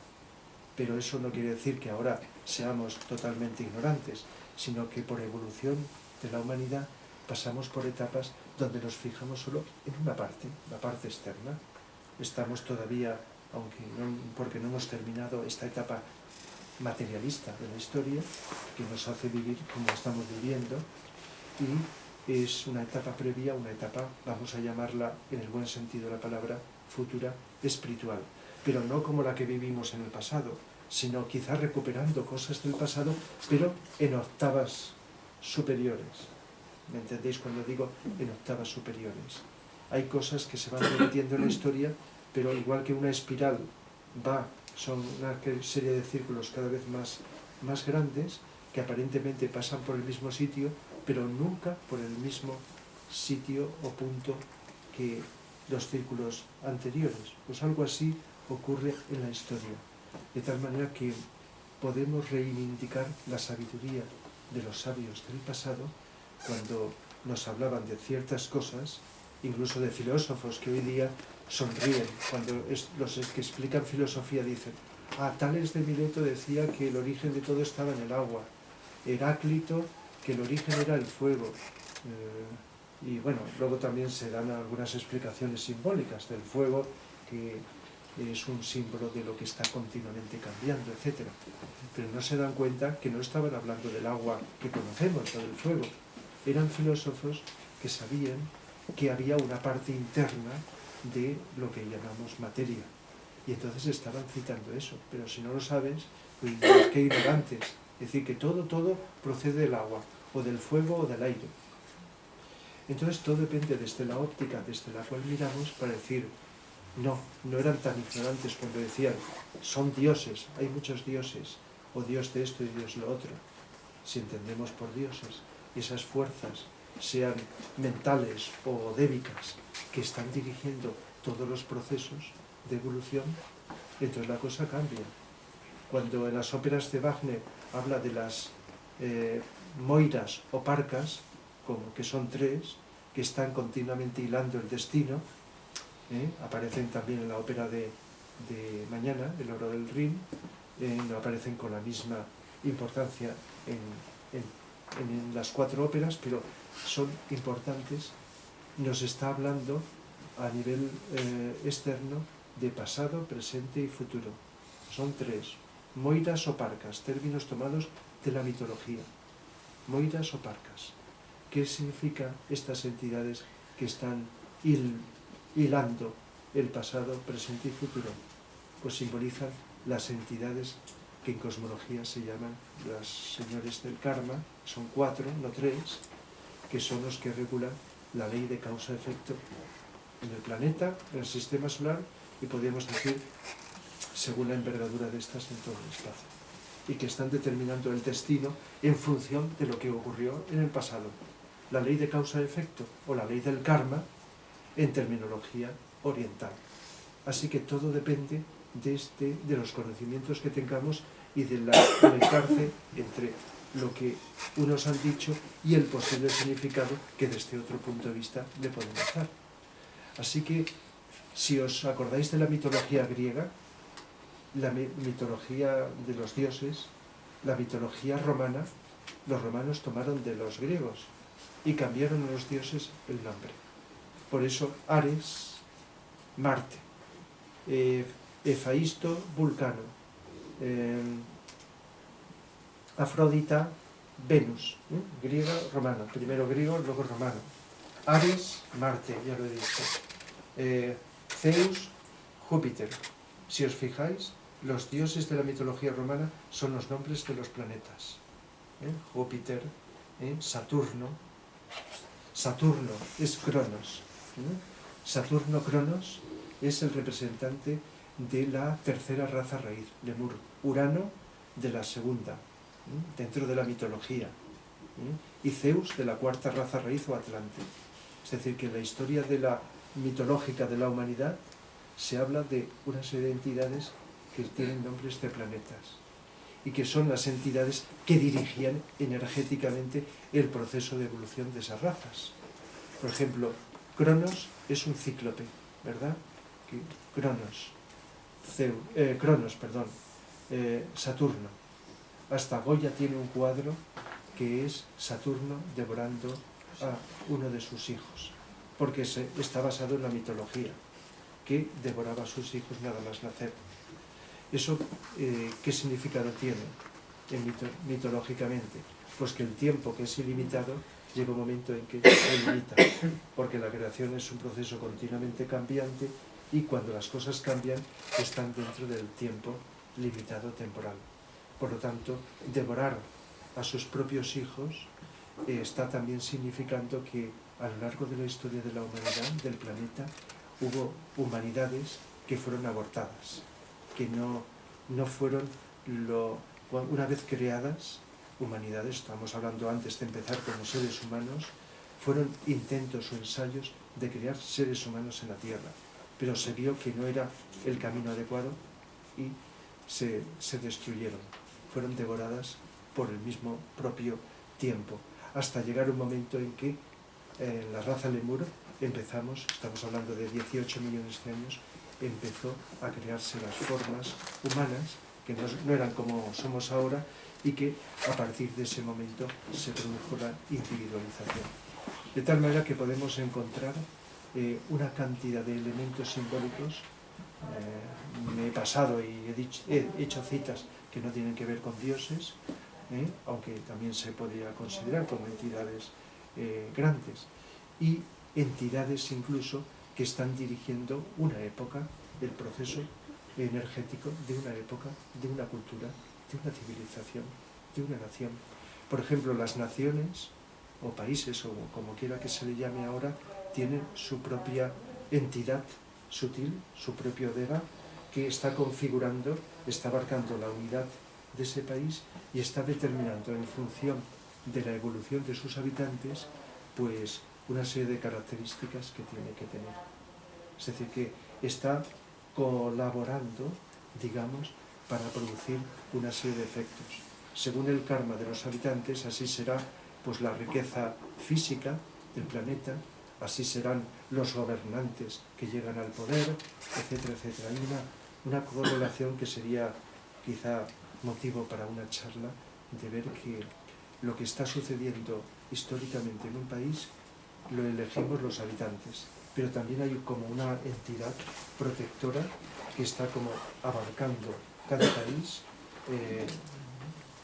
Pero eso no quiere decir que ahora seamos totalmente ignorantes, sino que por evolución de la humanidad pasamos por etapas donde nos fijamos solo en una parte, la parte externa. Estamos todavía, porque no hemos terminado esta etapa materialista de la historia, que nos hace vivir como estamos viviendo, y es una etapa previa, una etapa, vamos a llamarla en el buen sentido de la palabra, futura, espiritual, pero no como la que vivimos en el pasado, sino quizás recuperando cosas del pasado, pero en octavas superiores. ¿Me entendéis cuando digo en octavas superiores? Hay cosas que se van repitiendo en la historia, pero igual que una espiral son una serie de círculos cada vez más grandes, que aparentemente pasan por el mismo sitio, pero nunca por el mismo sitio o punto que los círculos anteriores. Pues algo así ocurre en la historia, de tal manera que podemos reivindicar la sabiduría de los sabios del pasado cuando nos hablaban de ciertas cosas, incluso de filósofos que hoy día sonríen cuando los que explican filosofía dicen: Tales de Mileto decía que el origen de todo estaba en el agua, Heráclito que el origen era el fuego, y bueno, luego también se dan algunas explicaciones simbólicas del fuego, que es un símbolo de lo que está continuamente cambiando, etc. Pero no se dan cuenta que no estaban hablando del agua que conocemos, o del fuego. Eran filósofos que sabían que había una parte interna de lo que llamamos materia. Y entonces estaban citando eso. Pero si no lo sabes, pues qué ignorantes. Es decir, que todo procede del agua, o del fuego, o del aire. Entonces todo depende desde la óptica desde la cual miramos para decir: no eran tan ignorantes cuando decían son dioses, hay muchos dioses, o Dios de esto y Dios lo otro. Si entendemos por dioses esas fuerzas, sean mentales o débicas, que están dirigiendo todos los procesos de evolución, entonces la cosa cambia. Cuando en las óperas de Wagner habla de las moiras o parcas, como que son tres, que están continuamente hilando el destino, aparecen también en la ópera de mañana, El oro del Rin, no aparecen con la misma importancia en las cuatro óperas, pero son importantes. Nos está hablando a nivel externo de pasado, presente y futuro. Son tres: moiras o parcas, términos tomados de la mitología. Moiras o parcas. ¿Qué significan estas entidades que están hilando el pasado, presente y futuro? Pues simbolizan las entidades que en cosmología se llaman los señores del karma. Son cuatro, no tres, que son los que regulan la ley de causa-efecto en el planeta, en el sistema solar, y podríamos decir, según la envergadura de estas, en todo el espacio, y que están determinando el destino en función de lo que ocurrió en el pasado. La ley de causa-efecto, o la ley del karma, en terminología oriental. Así que todo depende de los conocimientos que tengamos y del encarce entre lo que unos han dicho y el posible significado que desde otro punto de vista le podemos dar. Así que, si os acordáis de la mitología griega, la mitología de los dioses, la mitología romana, los romanos tomaron de los griegos y cambiaron a los dioses el nombre. Por eso Ares, Marte, Hefaisto, Vulcano, Afrodita, Venus, griega, romano, primero griego, luego romano. Ares, Marte, ya lo he dicho. Zeus, Júpiter. Si os fijáis, los dioses de la mitología romana son los nombres de los planetas. Júpiter, Saturno. Saturno es Cronos. Saturno, Cronos, es el representante de la tercera raza raíz, Lemur. Urano, de la segunda, dentro de la mitología. Y Zeus, de la cuarta raza raíz o Atlante. Es decir, que en la historia mitológica de la humanidad se habla de una serie de entidades que tienen nombres de planetas y que son las entidades que dirigían energéticamente el proceso de evolución de esas razas. Por ejemplo, Cronos es un cíclope, ¿verdad? Saturno. Hasta Goya tiene un cuadro que es Saturno devorando a uno de sus hijos, porque está basado en la mitología, que devoraba a sus hijos nada más nacer. ¿Eso qué significado tiene mitológicamente? Pues que el tiempo, que es ilimitado, llega un momento en que se limita, porque la creación es un proceso continuamente cambiante y cuando las cosas cambian están dentro del tiempo limitado temporal. Por lo tanto, devorar a sus propios hijos está también significando que a lo largo de la historia de la humanidad, del planeta, hubo humanidades que fueron abortadas, que no fueron una vez creadas, humanidades, estamos hablando antes de empezar como seres humanos, fueron intentos o ensayos de crear seres humanos en la Tierra, pero se vio que no era el camino adecuado y se destruyeron, fueron devoradas por el mismo propio tiempo, hasta llegar un momento en que en la raza lemur estamos hablando de 18 millones de años, empezó a crearse las formas humanas, que no eran como somos ahora, y que a partir de ese momento se produjo la individualización. De tal manera que podemos encontrar una cantidad de elementos simbólicos. Me he pasado y he hecho citas que no tienen que ver con dioses, aunque también se podría considerar como entidades grandes, y entidades incluso que están dirigiendo una época, el proceso energético de una época, de una cultura, de una civilización, de una nación. Por ejemplo, las naciones o países, o como quiera que se le llame ahora, tienen su propia entidad sutil, su propio Deva, que está configurando, está abarcando la unidad de ese país y está determinando en función de la evolución de sus habitantes, pues una serie de características que tiene que tener. Es decir, que está colaborando, digamos, para producir una serie de efectos. Según el karma de los habitantes, así será pues la riqueza física del planeta, así serán los gobernantes que llegan al poder, etcétera, etcétera. Hay una correlación que sería quizá motivo para una charla, de ver que lo que está sucediendo históricamente en un país lo elegimos los habitantes, pero también hay como una entidad protectora que está como abarcando cada país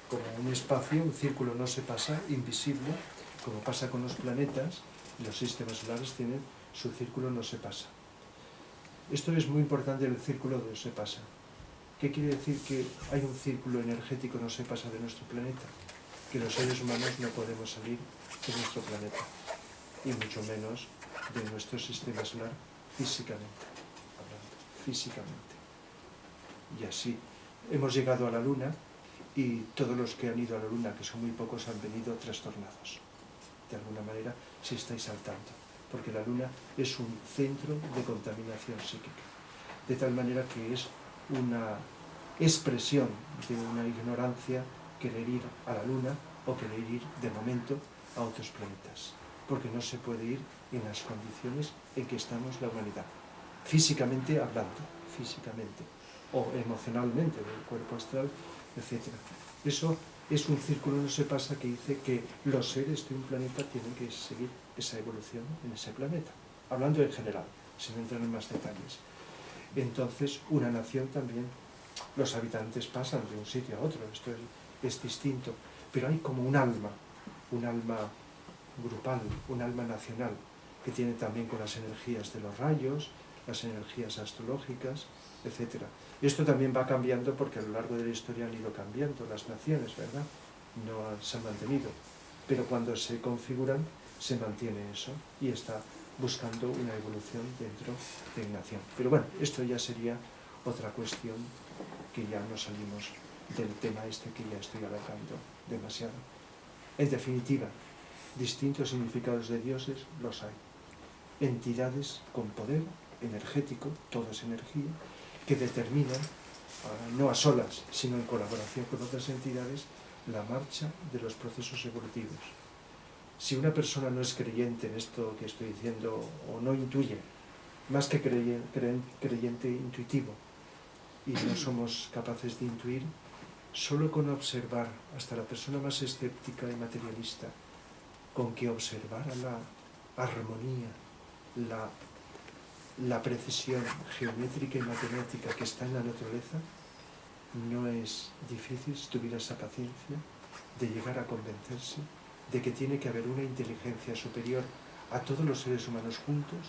como un espacio, un círculo no se pasa, invisible, como pasa con los planetas. Los sistemas solares tienen su círculo no se pasa. Esto es muy importante, el círculo no se pasa. ¿Qué quiere decir que hay un círculo energético no se pasa de nuestro planeta? Que los seres humanos no podemos salir de nuestro planeta, y mucho menos de nuestro sistema solar físicamente hablando, físicamente. Y así hemos llegado a la Luna, y todos los que han ido a la Luna, que son muy pocos, han venido trastornados. De alguna manera, si estáis saltando, porque la Luna es un centro de contaminación psíquica, de tal manera que es una expresión de una ignorancia querer ir a la Luna o querer ir de momento a otros planetas, porque no se puede ir en las condiciones en que estamos la humanidad, físicamente hablando, físicamente, o emocionalmente, del cuerpo astral, etc. Eso es un círculo no se pasa que dice que los seres de un planeta tienen que seguir esa evolución en ese planeta, hablando en general, sin entrar en más detalles. Entonces, una nación también, los habitantes pasan de un sitio a otro, esto es distinto, pero hay como un alma grupal, un alma nacional, que tiene también con las energías de los rayos, las energías astrológicas, etc. Esto también va cambiando porque a lo largo de la historia han ido cambiando las naciones, ¿verdad? No se han mantenido, pero cuando se configuran se mantiene eso y está buscando una evolución dentro de la nación. Pero bueno, esto ya sería otra cuestión, que ya no salimos del tema este que ya estoy alargando demasiado. En definitiva, distintos significados de dioses los hay. Entidades con poder energético, todo es energía, que determinan, no a solas, sino en colaboración con otras entidades, la marcha de los procesos evolutivos. Si una persona no es creyente en esto que estoy diciendo, o no intuye, más que creyente intuitivo, y no somos capaces de intuir, solo con observar hasta la persona más escéptica y materialista con que observara la armonía, la precisión geométrica y matemática que está en la naturaleza, no es difícil, si tuviera esa paciencia, de llegar a convencerse de que tiene que haber una inteligencia superior a todos los seres humanos juntos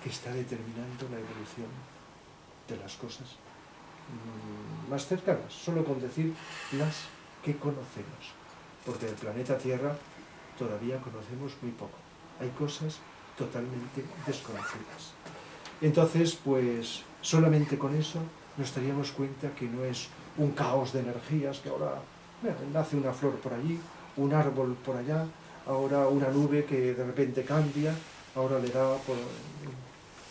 que está determinando la evolución de las cosas más cercanas, solo con decir las que conocemos, porque del planeta Tierra todavía conocemos muy poco, hay cosas totalmente desconocidas. Entonces, pues solamente con eso nos daríamos cuenta que no es un caos de energías, que ahora nace una flor por allí, un árbol por allá, ahora una nube que de repente cambia, ahora le da por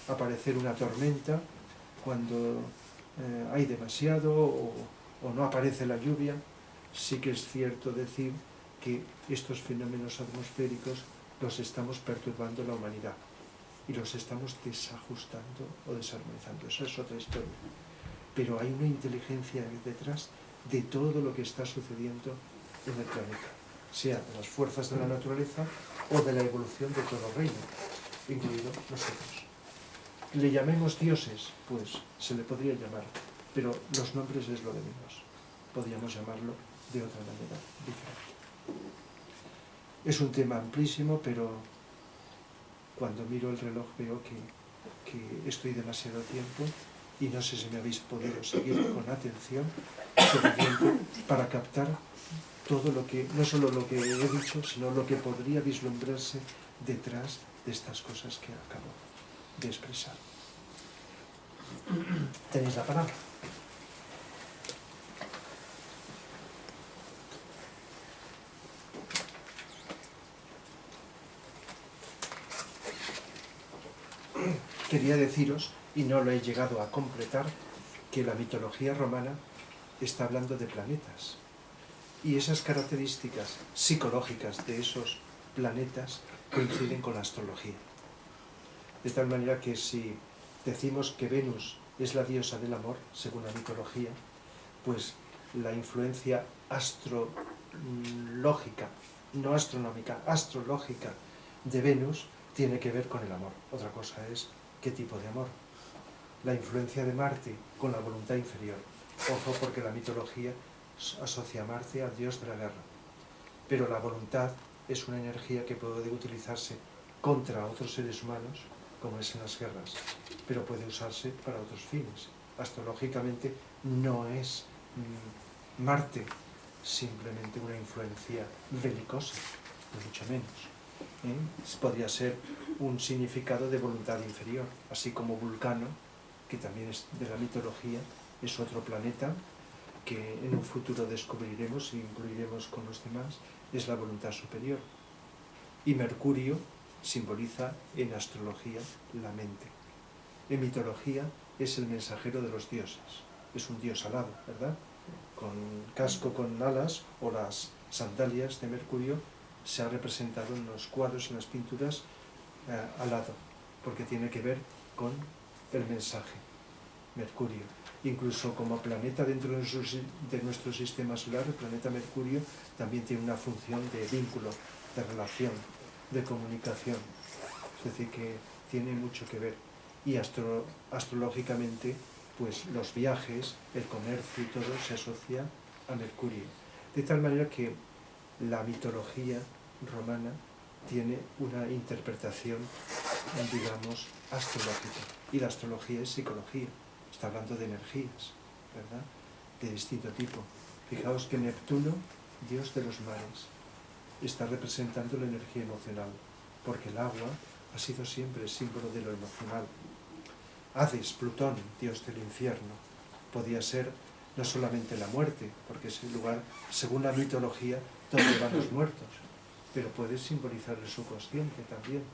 aparecer una tormenta cuando hay demasiado o no aparece la lluvia. Sí que es cierto decir que estos fenómenos atmosféricos los estamos perturbando la humanidad y los estamos desajustando o desarmonizando. Eso es otra historia. Pero hay una inteligencia detrás de todo lo que está sucediendo en el planeta, sea de las fuerzas de la naturaleza o de la evolución de todo reino, incluido nosotros. ¿Le llamemos dioses? Pues se le podría llamar, pero los nombres es lo de menos. Podríamos llamarlo de otra manera diferente. Es un tema amplísimo, pero cuando miro el reloj veo que estoy demasiado tiempo y no sé si me habéis podido seguir con atención suficiente para captar todo lo que, no solo lo que he dicho, sino lo que podría vislumbrarse detrás de estas cosas que acabo de expresar. Tenéis la palabra. Quería deciros, y no lo he llegado a completar, que la mitología romana está hablando de planetas. Y esas características psicológicas de esos planetas coinciden con la astrología. De tal manera que si decimos que Venus es la diosa del amor, según la mitología, pues la influencia astrológica, no astronómica, astrológica de Venus tiene que ver con el amor. Otra cosa es qué tipo de amor. La influencia de Marte con la voluntad inferior. Ojo, porque la mitología asocia a Marte al dios de la guerra. Pero la voluntad es una energía que puede utilizarse contra otros seres humanos, como es en las guerras, pero puede usarse para otros fines. Astrológicamente no es Marte simplemente una influencia belicosa, ni mucho menos. Podría ser un significado de voluntad inferior, así como Vulcano, que también es de la mitología, es otro planeta que en un futuro descubriremos y incluiremos con los demás, es la voluntad superior. Y Mercurio simboliza en astrología la mente. En mitología es el mensajero de los dioses, es un dios alado, ¿verdad? Con casco con alas o las sandalias de Mercurio se ha representado en los cuadros y en las pinturas alado, porque tiene que ver con el mensaje, Mercurio. Incluso como planeta dentro de nuestro sistema solar, el planeta Mercurio también tiene una función de vínculo, de relación, de comunicación. Es decir, que tiene mucho que ver. Y astrológicamente, pues los viajes, el comercio y todo se asocia a Mercurio. De tal manera que la mitología romana tiene una interpretación, digamos, astrológica. Y la astrología es psicología. Está hablando de energías, ¿verdad? De distinto tipo. Fijaos que Neptuno, dios de los mares, está representando la energía emocional, porque el agua ha sido siempre símbolo de lo emocional. Hades, Plutón, dios del infierno, podía ser no solamente la muerte, porque es el lugar, según la mitología, donde van los muertos, pero puede simbolizar el subconsciente también,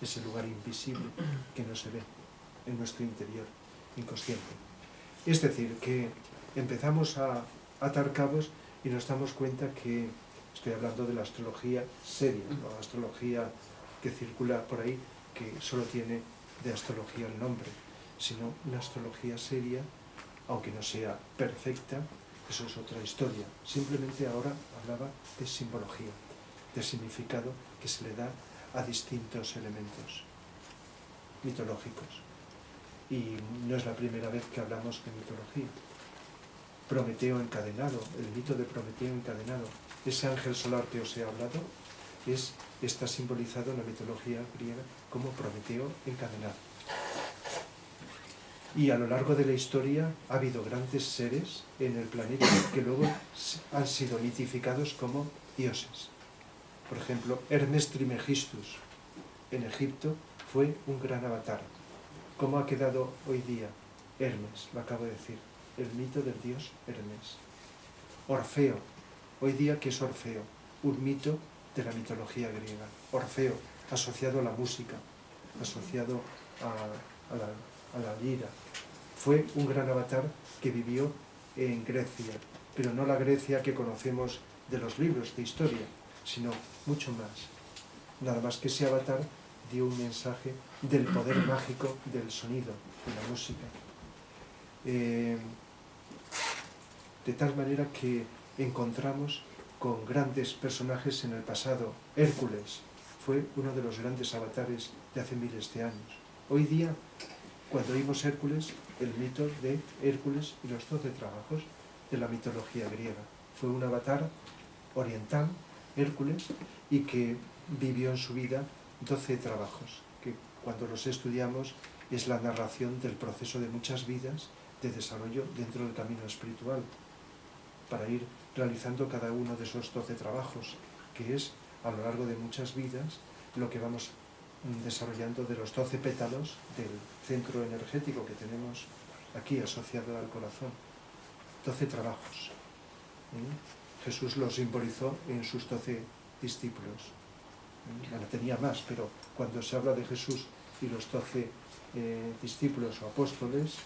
ese lugar invisible que no se ve en nuestro interior inconsciente. Es decir, que empezamos a atar cabos y nos damos cuenta que estoy hablando de la astrología seria, no la astrología que circula por ahí, que solo tiene de astrología el nombre, sino la astrología seria, aunque no sea perfecta, eso es otra historia. Simplemente ahora hablaba de simbología. del significado que se le da a distintos elementos mitológicos. Y no es la primera vez que hablamos de mitología. Prometeo encadenado, el mito de Prometeo encadenado, ese ángel solar que os he hablado, está simbolizado en la mitología griega como Prometeo encadenado. Y a lo largo de la historia ha habido grandes seres en el planeta que luego han sido mitificados como dioses. Por ejemplo, Hermes Trismegistus en Egipto fue un gran avatar. ¿Cómo ha quedado hoy día Hermes? Lo acabo de decir, el mito del dios Hermes. Orfeo, hoy día, ¿qué es Orfeo? Un mito de la mitología griega. Orfeo, asociado a la música, asociado a la lira. Fue un gran avatar que vivió en Grecia, pero no la Grecia que conocemos de los libros de historia, sino mucho más. Nada más que ese avatar dio un mensaje del poder mágico del sonido, de la música. De tal manera que encontramos con grandes personajes en el pasado. Hércules fue uno de los grandes avatares de hace miles de años. Hoy día, cuando oímos Hércules, el mito de Hércules y los 12 trabajos de la mitología griega. Fue un avatar oriental, Hércules, y que vivió en su vida 12 trabajos, que cuando los estudiamos es la narración del proceso de muchas vidas de desarrollo dentro del camino espiritual, para ir realizando cada uno de esos 12 trabajos, que es, a lo largo de muchas vidas, lo que vamos desarrollando de los 12 pétalos del centro energético que tenemos aquí asociado al corazón. 12 trabajos. Jesús los simbolizó en sus 12 discípulos. Bueno, tenía más, pero cuando se habla de Jesús y los 12 discípulos o apóstoles,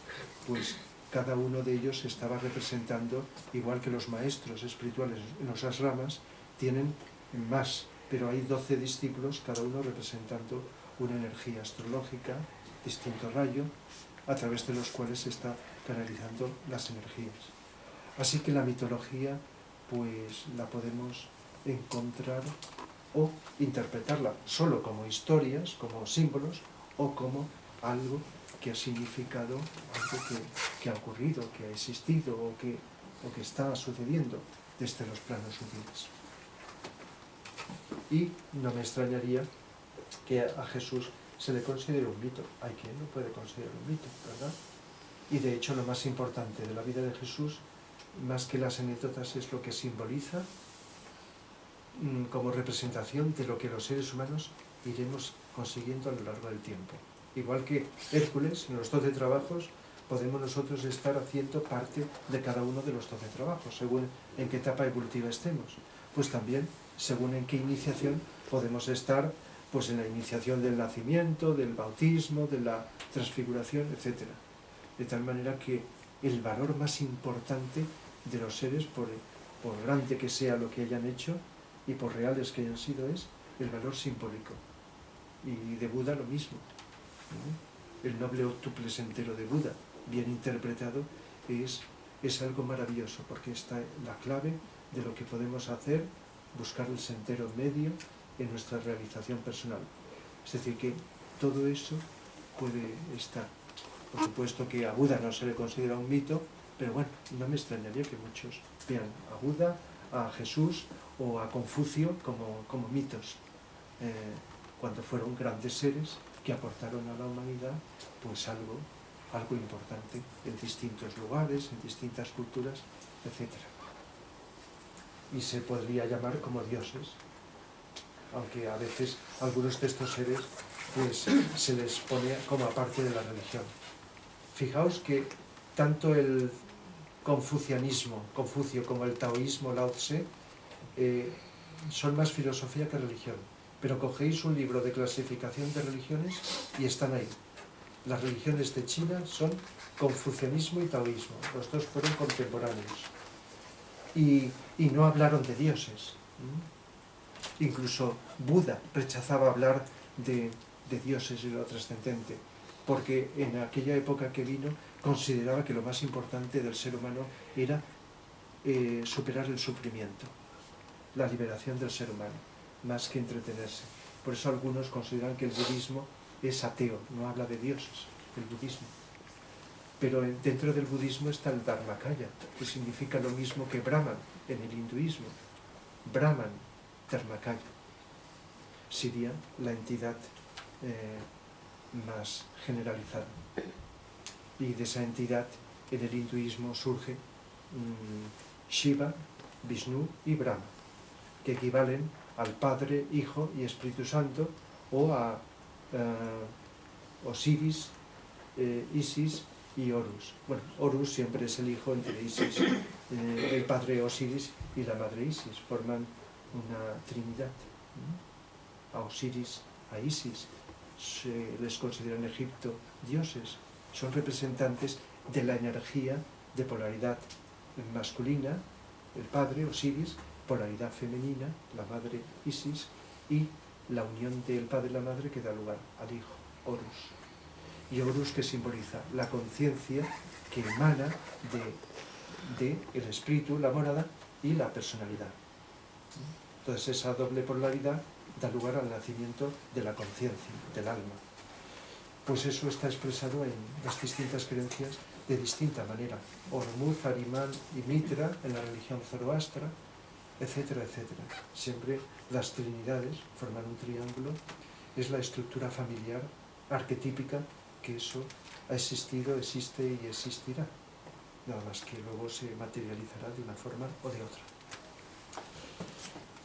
pues cada uno de ellos estaba representando, igual que los maestros espirituales en las ramas, tienen más, pero hay 12 discípulos, cada uno representando una energía astrológica, distinto rayo, a través de los cuales se está canalizando las energías. Así que la mitología, pues la podemos encontrar o interpretarla solo como historias, como símbolos, o como algo que ha significado, algo que ha ocurrido, que ha existido o que está sucediendo desde los planos sutiles. Y no me extrañaría que a Jesús se le considere un mito. Hay quien lo puede considerar un mito, ¿verdad? Y de hecho lo más importante de la vida de Jesús, más que las anécdotas, es lo que simboliza como representación de lo que los seres humanos iremos consiguiendo a lo largo del tiempo. Igual que Hércules, en los 12 trabajos, podemos nosotros estar haciendo parte de cada uno de los 12 trabajos, según en qué etapa evolutiva estemos. Pues también, según en qué iniciación, podemos estar pues en la iniciación del nacimiento, del bautismo, de la transfiguración, etc. De tal manera que el valor más importante de los seres, por grande que sea lo que hayan hecho y por reales que hayan sido, es el valor simbólico. Y de Buda lo mismo. El noble octuple sendero de Buda, bien interpretado, es algo maravilloso, porque está la clave de lo que podemos hacer, buscar el sendero medio en nuestra realización personal. Es decir, que todo eso puede estar. Por supuesto que a Buda no se le considera un mito, pero bueno, no me extrañaría que muchos vean a Buda, a Jesús o a Confucio como mitos, cuando fueron grandes seres que aportaron a la humanidad pues algo importante en distintos lugares, en distintas culturas, etc. Y se podría llamar como dioses, aunque a veces algunos de estos seres pues se les pone como aparte de la religión. Fijaos que tanto el confucianismo, Confucio, como el taoísmo, Lao Tse, son más filosofía que religión. Pero cogéis un libro de clasificación de religiones y están ahí. Las religiones de China son confucianismo y taoísmo. Los dos fueron contemporáneos. Y no hablaron de dioses. Incluso Buda rechazaba hablar de dioses y lo trascendente, porque en aquella época que vino consideraba que lo más importante del ser humano era superar el sufrimiento, la liberación del ser humano. más que entretenerse. Por eso algunos consideran que el budismo es ateo, no habla de dioses, el budismo. Pero dentro del budismo está el Dharmakaya, que significa lo mismo que Brahman en el hinduismo. Brahman, Dharmakaya. Sería la entidad más generalizada. Y de esa entidad en el hinduismo surge Shiva, Vishnu y Brahma, que equivalen al Padre, Hijo y Espíritu Santo, o a Osiris, Isis y Horus. Bueno, Horus siempre es el hijo entre Isis, el padre Osiris y la madre Isis, forman una trinidad. A Osiris, a Isis, se les considera en Egipto dioses, son representantes de la energía de polaridad masculina, el padre Osiris, polaridad femenina, la madre Isis, y la unión del padre y la madre que da lugar al hijo, Horus. Y Horus, que simboliza la conciencia que emana de el espíritu, la morada y la personalidad. Entonces esa doble polaridad da lugar al nacimiento de la conciencia, del alma. Pues eso está expresado en las distintas creencias de distinta manera. Ormuzd, Ahriman y Mitra en la religión zoroastra, etcétera, etcétera. Siempre las trinidades forman un triángulo. Es la estructura familiar arquetípica, que eso ha existido, existe y existirá. Nada más que luego se materializará de una forma o de otra.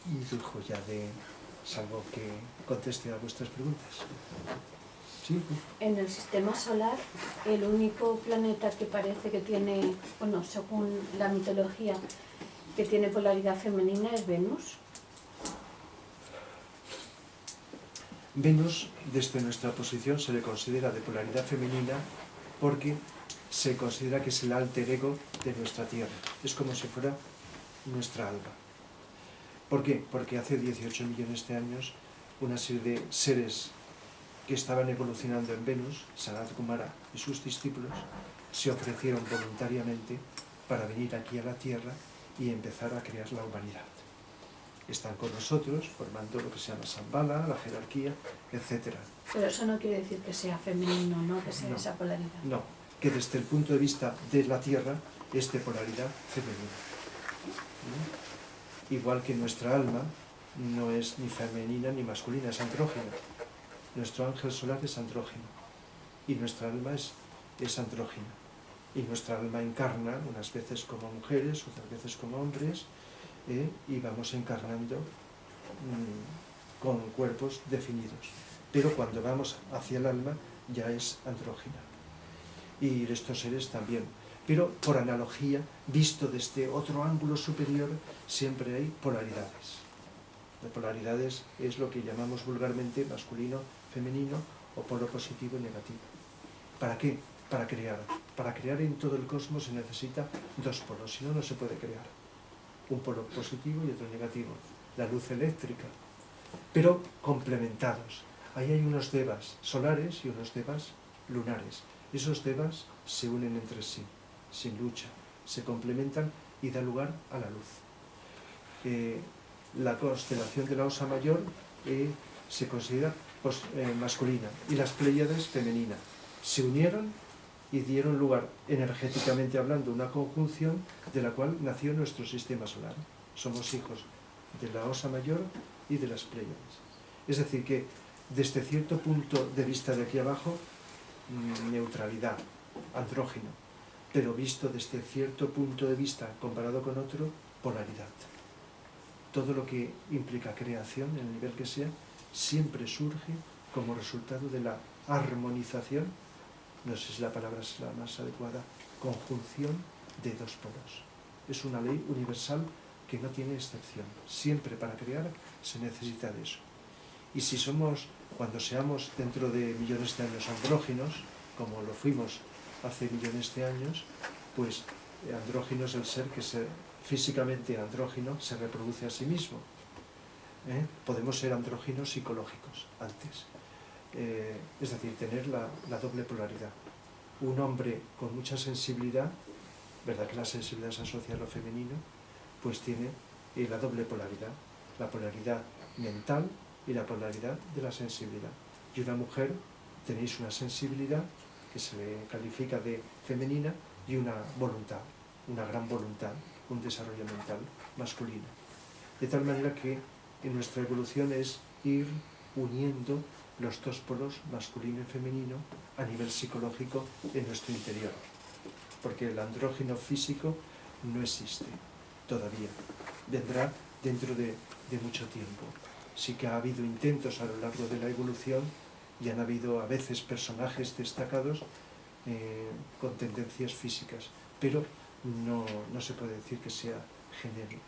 Y dejo ya salvo que conteste a vuestras preguntas. ¿Sí? En el sistema solar, el único planeta que parece que tiene, bueno, según la mitología, que tiene polaridad femenina es Venus. Venus, desde nuestra posición, se le considera de polaridad femenina porque se considera que es el alter ego de nuestra Tierra. Es como si fuera nuestra alma. ¿Por qué? Porque hace 18 millones de años una serie de seres que estaban evolucionando en Venus, Sanat Kumara y sus discípulos, se ofrecieron voluntariamente para venir aquí a la Tierra y empezar a crear la humanidad. Están con nosotros formando lo que se llama Shambhala, la jerarquía, etc. Pero eso no quiere decir que sea femenino, ¿no? Que sea esa polaridad. No, que desde el punto de vista de la Tierra es de polaridad femenina. Igual que nuestra alma no es ni femenina ni masculina, es andrógena. Nuestro ángel solar es andrógeno y nuestra alma es andrógena. Y nuestra alma encarna unas veces como mujeres, otras veces como hombres, y vamos encarnando con cuerpos definidos. Pero cuando vamos hacia el alma ya es andrógina. Y estos seres también. Pero por analogía, visto desde otro ángulo superior, siempre hay polaridades. Las polaridades es lo que llamamos vulgarmente masculino, femenino o polo positivo y negativo. ¿Para qué? Para crear. Para crear en todo el cosmos se necesita dos polos, si no, no se puede crear. Un polo positivo y otro negativo. La luz eléctrica. Pero complementados. Ahí hay unos devas solares y unos devas lunares. Esos devas se unen entre sí, sin lucha. Se complementan y da lugar a la luz. La constelación de la Osa Mayor se considera masculina y las Pléyades femenina. Se unieron y dieron lugar, energéticamente hablando, una conjunción de la cual nació nuestro sistema solar. Somos hijos de la Osa Mayor y de las Pléyades. Es decir, que desde cierto punto de vista de aquí abajo, neutralidad, andrógeno, pero visto desde cierto punto de vista comparado con otro, polaridad. Todo lo que implica creación, en el nivel que sea, siempre surge como resultado de la armonización, no sé si la palabra es la más adecuada, conjunción de dos polos. Es una ley universal que no tiene excepción. Siempre para crear se necesita de eso. Y si somos, cuando seamos dentro de millones de años andróginos, como lo fuimos hace millones de años, pues andrógino es el ser que físicamente andrógino se reproduce a sí mismo. Podemos ser andróginos psicológicos antes. Es decir, tener la doble polaridad. Un hombre con mucha sensibilidad, verdad que la sensibilidad se asocia a lo femenino, pues tiene la doble polaridad, la polaridad mental y la polaridad de la sensibilidad. Y una mujer tenéis una sensibilidad que se le califica de femenina y una voluntad, una gran voluntad, un desarrollo mental masculino. De tal manera que en nuestra evolución es ir uniendo los dos polos, masculino y femenino, a nivel psicológico en nuestro interior. Porque el andrógino físico no existe todavía. Vendrá dentro de mucho tiempo. Sí que ha habido intentos a lo largo de la evolución y han habido a veces personajes destacados con tendencias físicas, pero no se puede decir que sea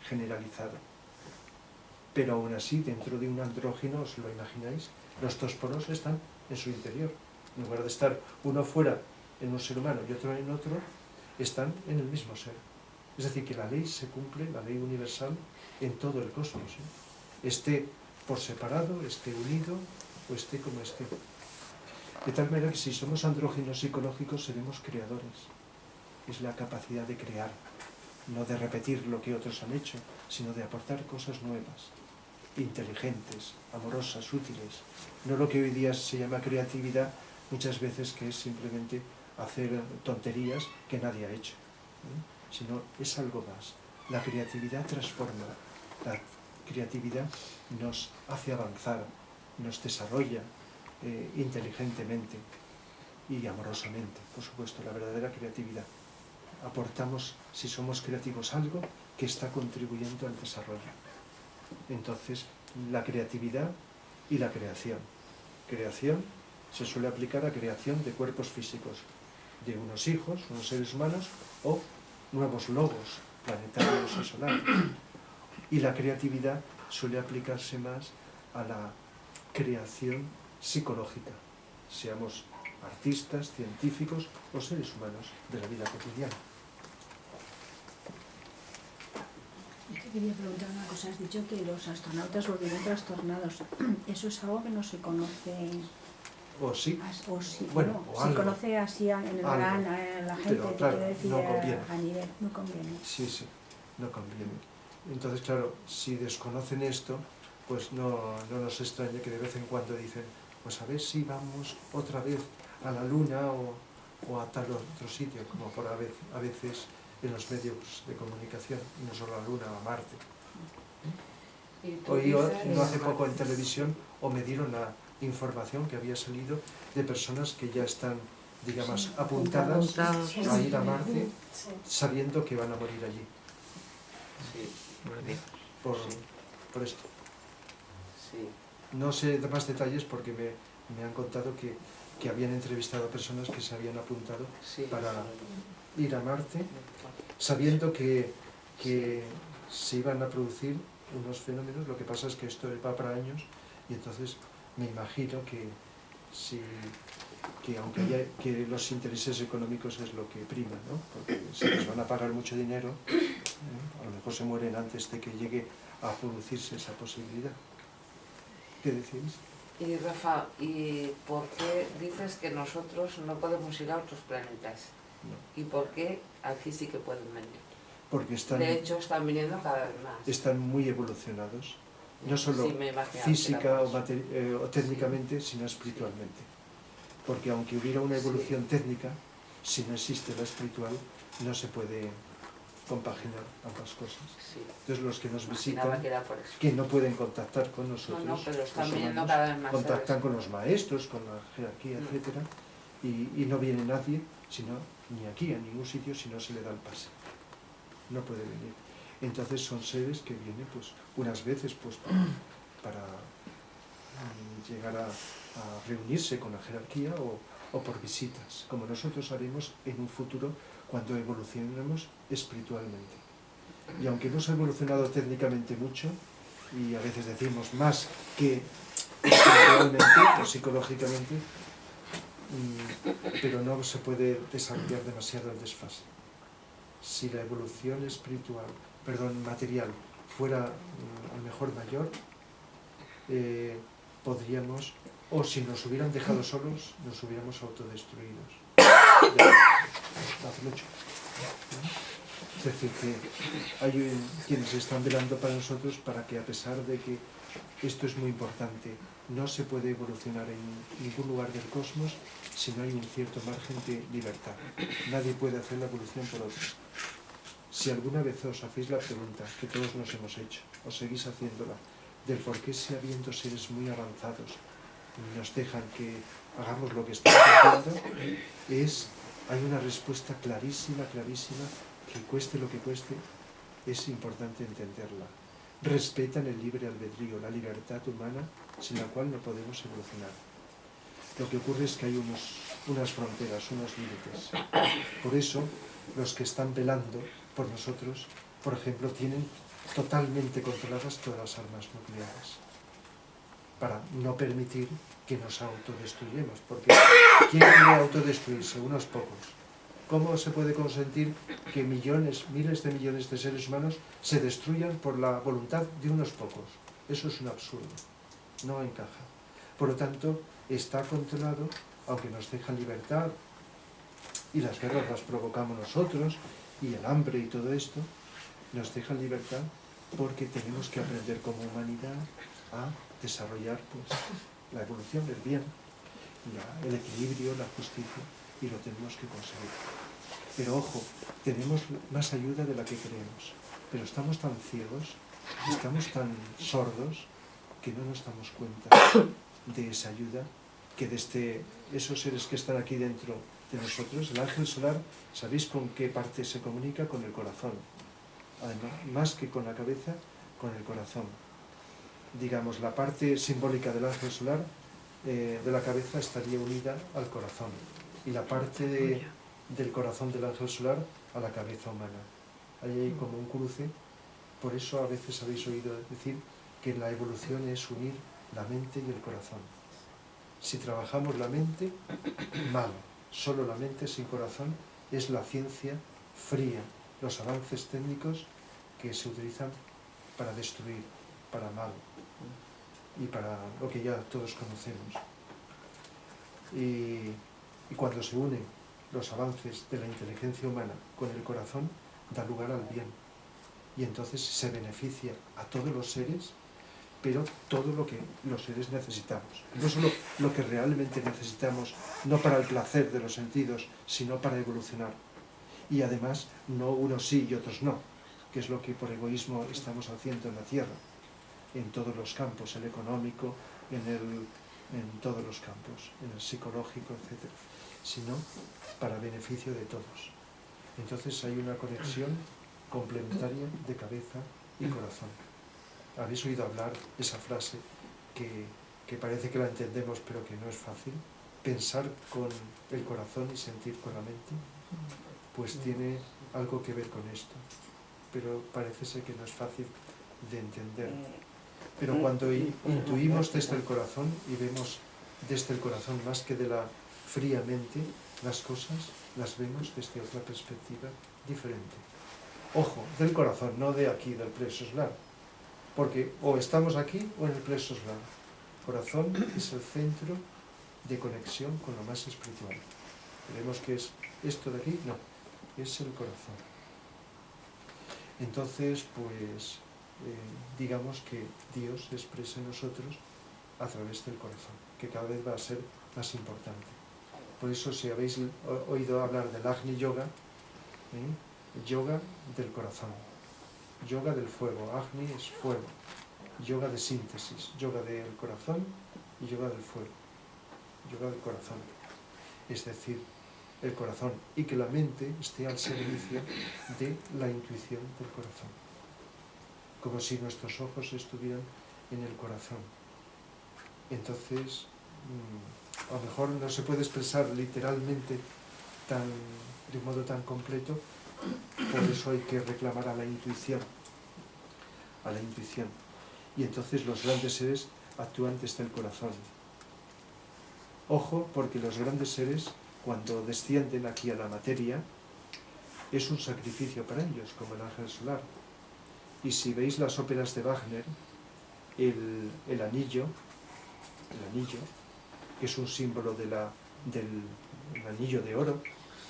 generalizado. Pero aún así, dentro de un andrógino, ¿os lo imagináis? Los dos polos están en su interior. En lugar de estar uno fuera en un ser humano y otro en otro, están en el mismo ser. Es decir, que la ley se cumple, la ley universal, en todo el cosmos. Esté por separado, esté unido o esté como esté. De tal manera que si somos andróginos psicológicos seremos creadores. Es la capacidad de crear, no de repetir lo que otros han hecho, sino de aportar cosas nuevas, inteligentes, amorosas, útiles. No lo que hoy día se llama creatividad, muchas veces que es simplemente hacer tonterías que nadie ha hecho, sino es algo más. La creatividad transforma, la creatividad nos hace avanzar, nos desarrolla inteligentemente y amorosamente, por supuesto, la verdadera creatividad. Aportamos, si somos creativos, algo que está contribuyendo al desarrollo. Entonces, la creatividad y la creación. Creación se suele aplicar a creación de cuerpos físicos, de unos hijos, unos seres humanos, o nuevos logos planetarios y solares. Y la creatividad suele aplicarse más a la creación psicológica, seamos artistas, científicos o seres humanos de la vida cotidiana. Te quería preguntar una cosa. Has dicho que los astronautas volvieron trastornados. ¿Eso es algo que no se conoce? O sí. O sí, bueno, no, o se algo. Conoce así en el gran, la gente, pero, claro, quiero decir, no conviene. a nivel, no conviene. Sí, no conviene. Entonces, claro, si desconocen esto, pues no nos extraña que de vez en cuando dicen, pues a ver si vamos otra vez a la Luna o a tal otro sitio, como por a veces en los medios de comunicación, y no solo a la Luna, a Marte. Hoy, no hace poco en televisión, o me dieron la información que había salido de personas que ya están, digamos, apuntadas a ir a Marte, sabiendo que van a morir allí. Por esto. No sé más detalles porque me han contado que habían entrevistado a personas que se habían apuntado para ir a Marte, sabiendo que se iban a producir unos fenómenos. Lo que pasa es que esto va para años, y entonces me imagino que aunque que los intereses económicos es lo que prima, ¿no? Porque si les van a pagar mucho dinero, a lo mejor se mueren antes de que llegue a producirse esa posibilidad. ¿Qué decís? Y Rafa, ¿y por qué dices que nosotros no podemos ir a otros planetas? No. ¿Y por qué aquí sí que pueden venir? Porque de hecho están viniendo cada vez más. Están muy evolucionados, no solo física o técnicamente, sino espiritualmente. Porque aunque hubiera una evolución técnica, si no existe la espiritual, no se puede compaginar ambas cosas. Entonces los que nos visitan, que no pueden contactar con nosotros, pero están viniendo cada vez más, contactan con los maestros, con la jerarquía, etcétera, y no viene nadie, sino ni aquí, en ningún sitio, si no se le da el pase. No puede venir. Entonces son seres que vienen pues unas veces pues para llegar a reunirse con la jerarquía o por visitas, como nosotros haremos en un futuro cuando evolucionemos espiritualmente. Y aunque hemos evolucionado técnicamente mucho, y a veces decimos más que espiritualmente o psicológicamente, pero no se puede desarrollar demasiado el desfase. Si la evolución material fuera a lo mejor mayor, podríamos, o si nos hubieran dejado solos, nos hubiéramos autodestruidos. Hace mucho. Es decir, que hay quienes están velando para nosotros para que, a pesar de que Esto es muy importante. No se puede evolucionar en ningún lugar del cosmos si no hay un cierto margen de libertad. Nadie puede hacer la evolución por otro. Si alguna vez os hacéis la pregunta que todos nos hemos hecho, o seguís haciéndola, del por qué si habiendo seres muy avanzados nos dejan que hagamos lo que estamos haciendo, hay una respuesta clarísima, clarísima, que cueste lo que cueste, es importante entenderla. Respetan el libre albedrío, la libertad humana, sin la cual no podemos evolucionar. Lo que ocurre es que hay unas fronteras, unos límites. Por eso, los que están velando por nosotros, por ejemplo, tienen totalmente controladas todas las armas nucleares, para no permitir que nos autodestruyamos, porque ¿quién quiere autodestruirse? Unos pocos. ¿Cómo se puede consentir que millones, miles de millones de seres humanos se destruyan por la voluntad de unos pocos? Eso es un absurdo, no encaja. Por lo tanto, está controlado, aunque nos dejan libertad, y las guerras las provocamos nosotros, y el hambre y todo esto, nos dejan libertad porque tenemos que aprender como humanidad a desarrollar pues, la evolución, el bien, el equilibrio, la justicia, y lo tenemos que conseguir. Pero ojo, tenemos más ayuda de la que creemos, pero estamos tan ciegos, estamos tan sordos, que no nos damos cuenta de esa ayuda, que desde esos seres que están aquí dentro de nosotros, el ángel solar, ¿sabéis con qué parte se comunica? Con el corazón. Además, más que con la cabeza, con el corazón. Digamos, la parte simbólica del ángel solar de la cabeza estaría unida al corazón, y la parte del corazón del ángel solar a la cabeza humana. Ahí hay como un cruce. Por eso a veces habéis oído decir que la evolución es unir la mente y el corazón. Si trabajamos la mente, mal. Solo la mente sin corazón es la ciencia fría, los avances técnicos que se utilizan para destruir, para mal, y para lo que ya todos conocemos. Y cuando se unen los avances de la inteligencia humana con el corazón, da lugar al bien. Y entonces se beneficia a todos los seres, pero todo lo que los seres necesitamos. No solo lo que realmente necesitamos, no para el placer de los sentidos, sino para evolucionar. Y además, no unos sí y otros no, que es lo que por egoísmo estamos haciendo en la Tierra, en todos los campos, el económico, en todos los campos, en el psicológico, etc., sino para beneficio de todos. Entonces hay una conexión complementaria de cabeza y corazón. ¿Habéis oído hablar esa frase que parece que la entendemos pero que no es fácil? Pensar con el corazón y sentir con la mente, pues tiene algo que ver con esto, pero parece ser que no es fácil de entender. Pero cuando intuimos desde el corazón y vemos desde el corazón más que de la fría mente, las cosas las vemos desde otra perspectiva diferente. Ojo, del corazón, no de aquí, del plexo solar, porque o estamos aquí o en el plexo solar. Corazón es el centro de conexión con lo más espiritual. Creemos que es esto de aquí, no, es el corazón. Entonces, pues, digamos que Dios se expresa en nosotros a través del corazón, que cada vez va a ser más importante. Por eso, si habéis oído hablar del Agni Yoga, yoga del corazón, yoga del fuego, Agni es fuego, yoga de síntesis, yoga del corazón y yoga del fuego, yoga del corazón, es decir, el corazón, y que la mente esté al servicio de la intuición del corazón, como si nuestros ojos estuvieran en el corazón. Entonces, a lo mejor no se puede expresar literalmente de un modo tan completo, por eso hay que reclamar a la intuición, y entonces los grandes seres actúan desde el corazón. Ojo, porque los grandes seres, cuando descienden aquí a la materia, es un sacrificio para ellos, como el ángel solar. Y si veis las óperas de Wagner, el anillo, que es un símbolo del anillo de oro,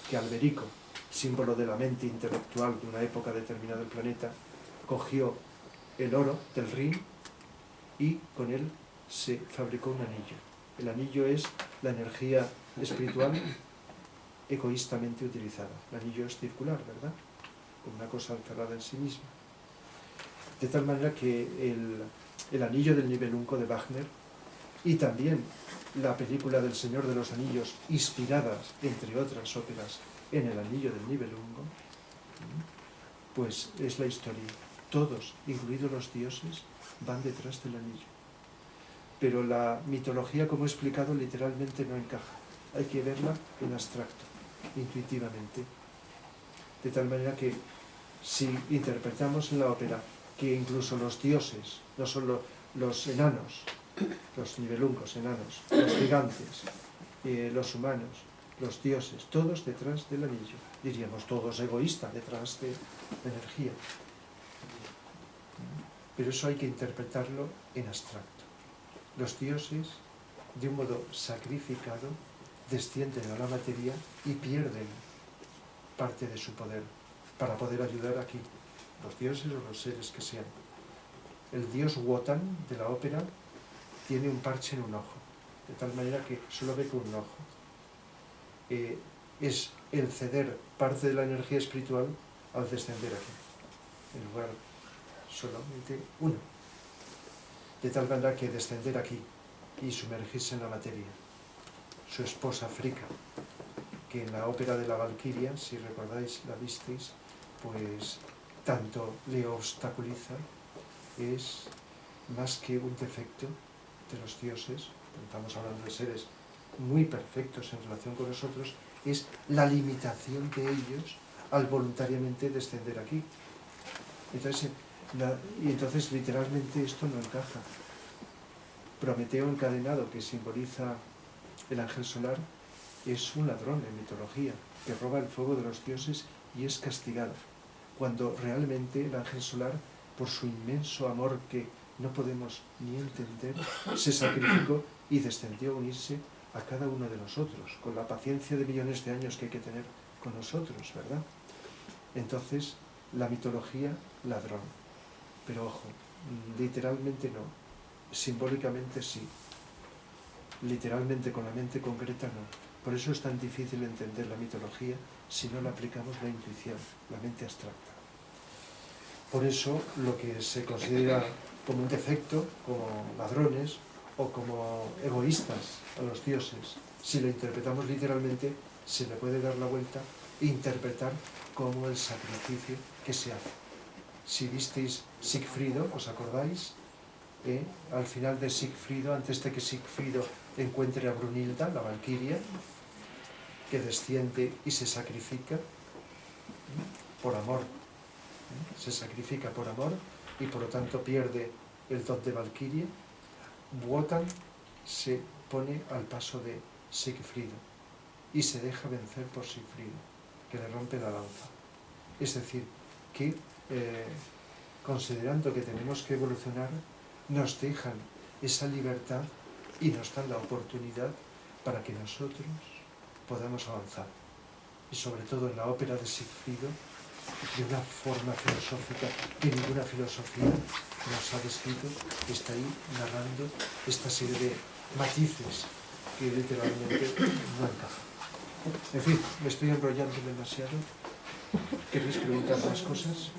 que Alberico, símbolo de la mente intelectual de una época determinada del planeta, cogió el oro del Rin y con él se fabricó un anillo. El anillo es la energía espiritual egoístamente utilizada. El anillo es circular, ¿verdad? Como una cosa encerrada en sí misma. De tal manera que el anillo del Nibelungo de Wagner y también la película del Señor de los Anillos, inspiradas, entre otras óperas, en el anillo del Nibelungo, pues es la historia. Todos, incluidos los dioses, van detrás del anillo. Pero la mitología, como he explicado, literalmente no encaja. Hay que verla en abstracto, intuitivamente. De tal manera que si interpretamos en la ópera que incluso los dioses, no solo los enanos, los nibelungos, enanos, los gigantes, los humanos, los dioses, todos detrás del anillo. Diríamos, todos egoístas detrás de la energía. Pero eso hay que interpretarlo en abstracto. Los dioses, de un modo sacrificado, descienden a la materia y pierden parte de su poder para poder ayudar aquí, los dioses o los seres que sean. El dios Wotan de la ópera tiene un parche en un ojo, de tal manera que solo ve con un ojo. Es el ceder parte de la energía espiritual al descender aquí, en lugar solamente uno. De tal manera que descender aquí y sumergirse en la materia. Su esposa Fricka, que en la ópera de la Valquiria, si recordáis, la visteis, pues tanto le obstaculiza, es más que un defecto de los dioses, estamos hablando de seres muy perfectos en relación con nosotros, es la limitación de ellos al voluntariamente descender aquí. Entonces literalmente esto no encaja. Prometeo encadenado, que simboliza el ángel solar, es un ladrón en mitología, que roba el fuego de los dioses y es castigado, cuando realmente el ángel solar, por su inmenso amor que no podemos ni entender, se sacrificó y descendió a unirse a cada uno de nosotros, con la paciencia de millones de años que hay que tener con nosotros, ¿verdad? Entonces, la mitología, ladrón. Pero ojo, literalmente no, simbólicamente sí, literalmente con la mente concreta no. Por eso es tan difícil entender la mitología si no le aplicamos la intuición, la mente abstracta. Por eso lo que se considera como un defecto, como ladrones o como egoístas a los dioses, si lo interpretamos literalmente, se le puede dar la vuelta e interpretar como el sacrificio que se hace. Si visteis Sigfrido, ¿os acordáis? Al final de Sigfrido, antes de que Sigfrido encuentre a Brunilda, la Valquiria, que desciende y se sacrifica por amor, se sacrifica por amor y por lo tanto pierde el don de Valquiria. Wotan se pone al paso de Sigfrido y se deja vencer por Sigfrido, que le rompe la lanza. Es decir, que considerando que tenemos que evolucionar, nos dejan esa libertad y nos dan la oportunidad para que nosotros podamos avanzar. Y sobre todo en la ópera de Sigfrido, de una forma filosófica que ninguna filosofía nos ha descrito, está ahí narrando esta serie de matices que literalmente no encajan. En fin, me estoy enrollando demasiado. ¿Queréis preguntar más cosas?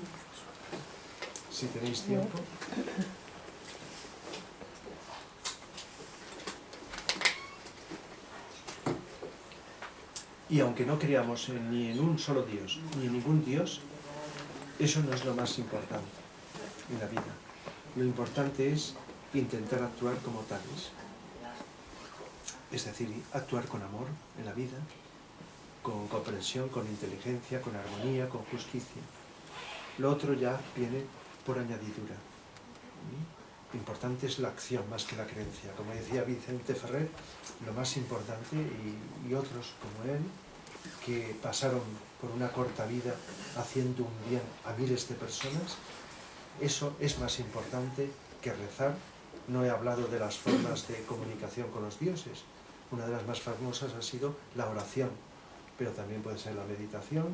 Si tenéis tiempo. Y aunque no creamos ni en un solo Dios, ni en ningún Dios, eso no es lo más importante en la vida. Lo importante es intentar actuar como tales. Es decir, actuar con amor en la vida, con comprensión, con inteligencia, con armonía, con justicia. Lo otro ya viene por añadidura. Lo importante es la acción más que la creencia. Como decía Vicente Ferrer, lo más importante, y otros como él, que pasaron por una corta vida haciendo un bien a miles de personas, eso es más importante que rezar. No he hablado de las formas de comunicación con los dioses. Una de las más famosas ha sido la oración, pero también puede ser la meditación,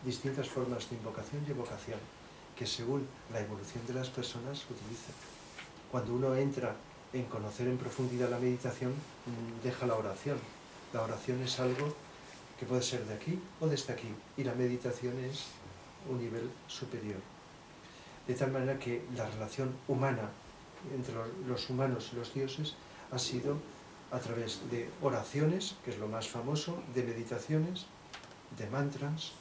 distintas formas de invocación y evocación, que según la evolución de las personas utilizan. Cuando uno entra en conocer en profundidad la meditación, deja la oración. La oración es algo que puede ser de aquí o desde aquí, y la meditación es un nivel superior. De tal manera que la relación humana entre los humanos y los dioses ha sido a través de oraciones, que es lo más famoso, de meditaciones, de mantras,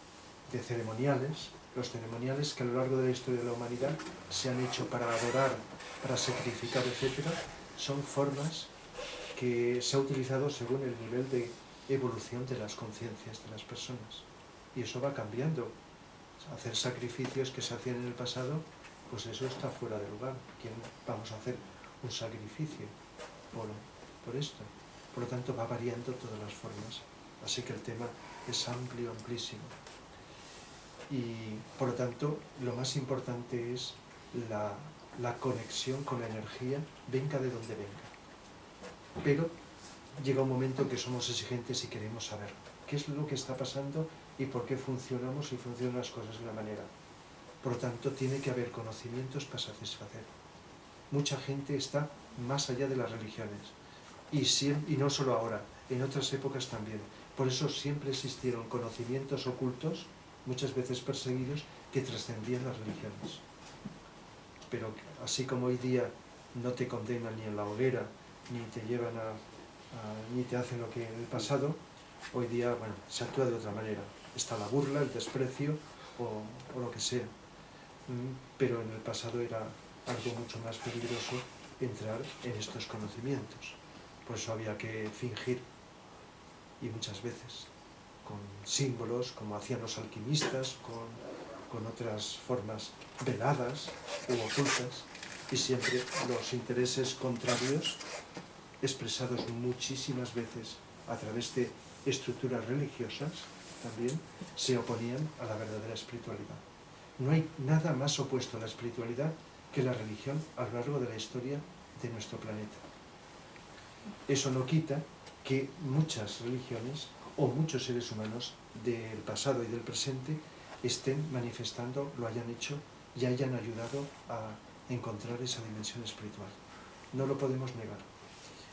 de ceremoniales. Los ceremoniales que a lo largo de la historia de la humanidad se han hecho para adorar, para sacrificar, etc., son formas que se ha utilizado según el nivel de evolución de las conciencias de las personas. Y eso va cambiando. Hacer sacrificios que se hacían en el pasado, pues eso está fuera de lugar. ¿Quién vamos a hacer un sacrificio por esto? Por lo tanto, va variando todas las formas. Así que el tema es amplio, amplísimo. Y, por lo tanto, lo más importante es la conexión con la energía, venga de donde venga. Pero llega un momento que somos exigentes y queremos saber qué es lo que está pasando y por qué funcionamos y funcionan las cosas de una manera. Por lo tanto, tiene que haber conocimientos para satisfacer. Mucha gente está más allá de las religiones. Y no solo ahora, en otras épocas también. Por eso siempre existieron conocimientos ocultos, muchas veces perseguidos, que trascendían las religiones. Pero así como hoy día no te condenan ni en la hoguera, ni te llevan ni te hacen lo que en el pasado, hoy día, bueno, se actúa de otra manera. Está la burla, el desprecio o lo que sea. Pero en el pasado era algo mucho más peligroso entrar en estos conocimientos. Por eso había que fingir, y muchas veces con símbolos, como hacían los alquimistas, con otras formas veladas u ocultas, y siempre los intereses contrarios, expresados muchísimas veces a través de estructuras religiosas, también se oponían a la verdadera espiritualidad. No hay nada más opuesto a la espiritualidad que la religión a lo largo de la historia de nuestro planeta. Eso no quita que muchas religiones o muchos seres humanos del pasado y del presente estén manifestando, lo hayan hecho y hayan ayudado a encontrar esa dimensión espiritual. No lo podemos negar.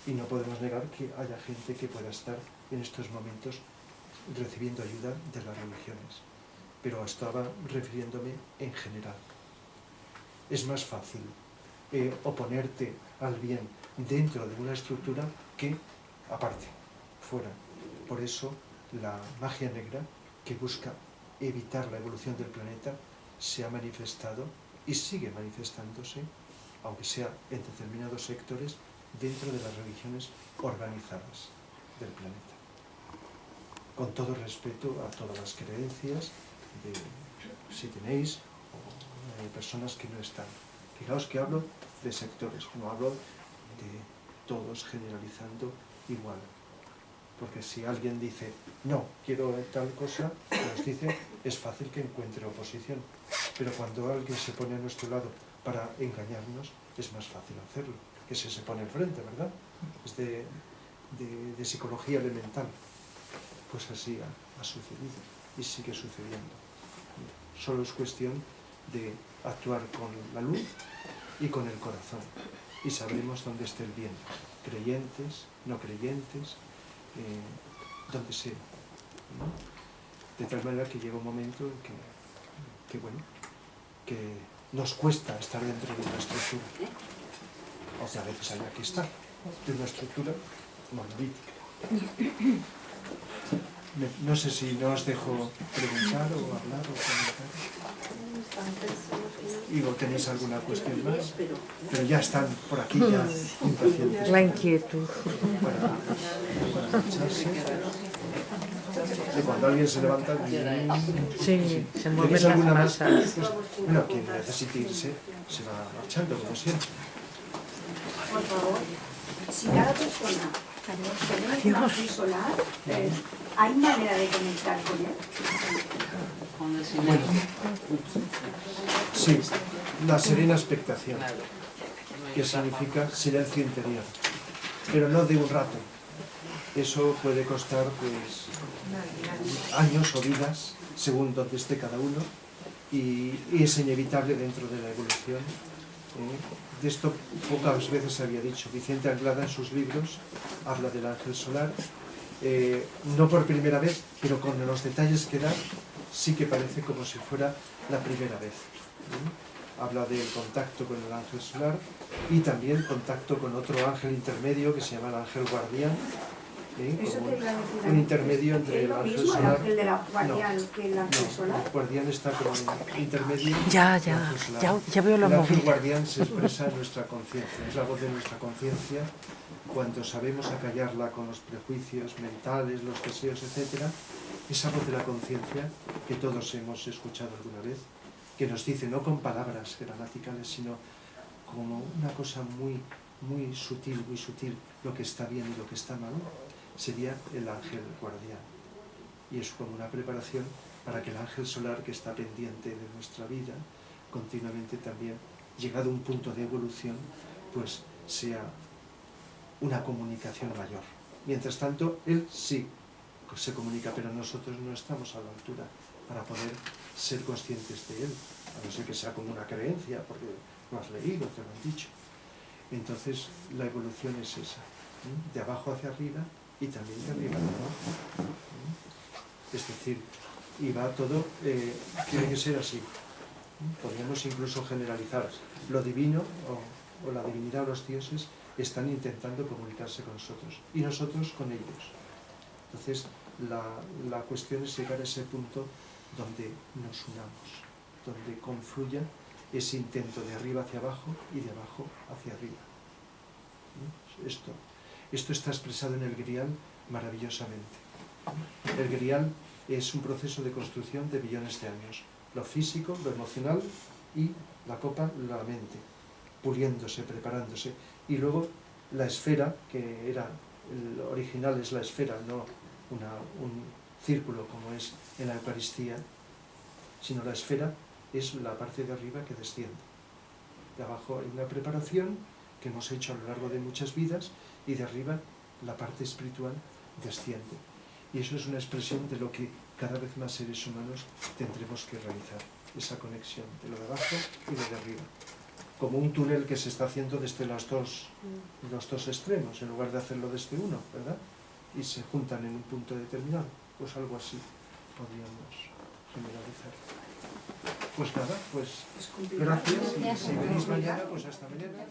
Y no podemos negar que haya gente que pueda estar en estos momentos recibiendo ayuda de las religiones. Pero estaba refiriéndome en general. Es más fácil oponerte al bien dentro de una estructura que aparte, fuera. Por eso la magia negra, que busca evitar la evolución del planeta, se ha manifestado y sigue manifestándose, aunque sea en determinados sectores, dentro de las religiones organizadas del planeta. Con todo respeto a todas las creencias, si tenéis, o de personas que no están. Fijaos que hablo de sectores, no hablo de todos generalizando igual. Porque si alguien dice, no, quiero tal cosa, nos dice, es fácil que encuentre oposición. Pero cuando alguien se pone a nuestro lado para engañarnos, es más fácil hacerlo, que se pone enfrente, ¿verdad? Es de psicología elemental. Pues así ha sucedido y sigue sucediendo. Solo es cuestión de actuar con la luz y con el corazón. Y sabremos dónde está el bien. Creyentes, no creyentes, donde sea, ¿no? De tal manera que llega un momento en que nos cuesta estar dentro de una estructura, o sea, a veces hay que estar de una estructura monolítica. No sé si no os dejo preguntar o hablar o comentar. Digo, ¿tenéis alguna cuestión más? Pero ya están por aquí ya impacientes. La inquietud. Para marcharse. Y cuando alguien se levanta... Sí, se mueven las alguna masas. Bueno, quien necesite irse se va marchando, como siempre. Por favor, si cada persona tiene una luz solar, ¿hay manera de conectar con él? Bueno, sí, la serena expectación, que significa silencio interior, pero no de un rato. Eso puede costar pues años o vidas, según donde esté cada uno, y es inevitable dentro de la evolución De esto pocas veces se había dicho. Vicente Anglada en sus libros habla del ángel solar, no por primera vez, pero con los detalles que da, sí que parece como si fuera la primera vez. Habla del contacto con el ángel solar y también contacto con otro ángel intermedio que se llama el ángel guardián, Eso como te iba a decir. un intermedio entre ¿Es el lo ángel mismo el solar. ángel de la guardián que el ángel No, solar? el guardián está como en intermedio. Ya, del ángel solar. ya veo los El ángel móviles. guardián se expresa en nuestra conciencia, es la voz de nuestra conciencia cuando sabemos acallarla con los prejuicios mentales, los deseos, etc. Esa voz de la conciencia que todos hemos escuchado alguna vez, que nos dice no con palabras gramaticales, sino como una cosa muy, muy sutil, lo que está bien y lo que está mal, sería el ángel guardián. Y es como una preparación para que el ángel solar, que está pendiente de nuestra vida, continuamente también, llegado a un punto de evolución, pues sea una comunicación mayor. Mientras tanto, él sí se comunica, pero nosotros no estamos a la altura para poder ser conscientes de él, a no ser que sea como una creencia, porque lo has leído, te lo han dicho. Entonces, la evolución es esa, de abajo hacia arriba y también de arriba hacia abajo. Es decir, y va todo, tiene que ser así. Podríamos incluso generalizar. Lo divino o la divinidad o los dioses están intentando comunicarse con nosotros y nosotros con ellos. Entonces, la cuestión es llegar a ese punto donde nos unamos, donde confluya ese intento de arriba hacia abajo y de abajo hacia arriba. Esto está expresado en el Grial maravillosamente. El Grial es un proceso de construcción de billones de años. Lo físico, lo emocional y la copa, la mente, puliéndose, preparándose. Y luego la esfera, que era, el original es la esfera, no un círculo como es en la Eucaristía, sino la esfera es la parte de arriba que desciende. De abajo hay una preparación que hemos hecho a lo largo de muchas vidas y de arriba la parte espiritual desciende. Y eso es una expresión de lo que cada vez más seres humanos tendremos que realizar, esa conexión de lo de abajo y lo de arriba. Como un túnel que se está haciendo desde los dos extremos, en lugar de hacerlo desde uno, ¿verdad? Y se juntan en un punto determinado. Pues algo así podríamos generalizar. Pues nada, pues gracias. Y si venís mañana, pues hasta mañana.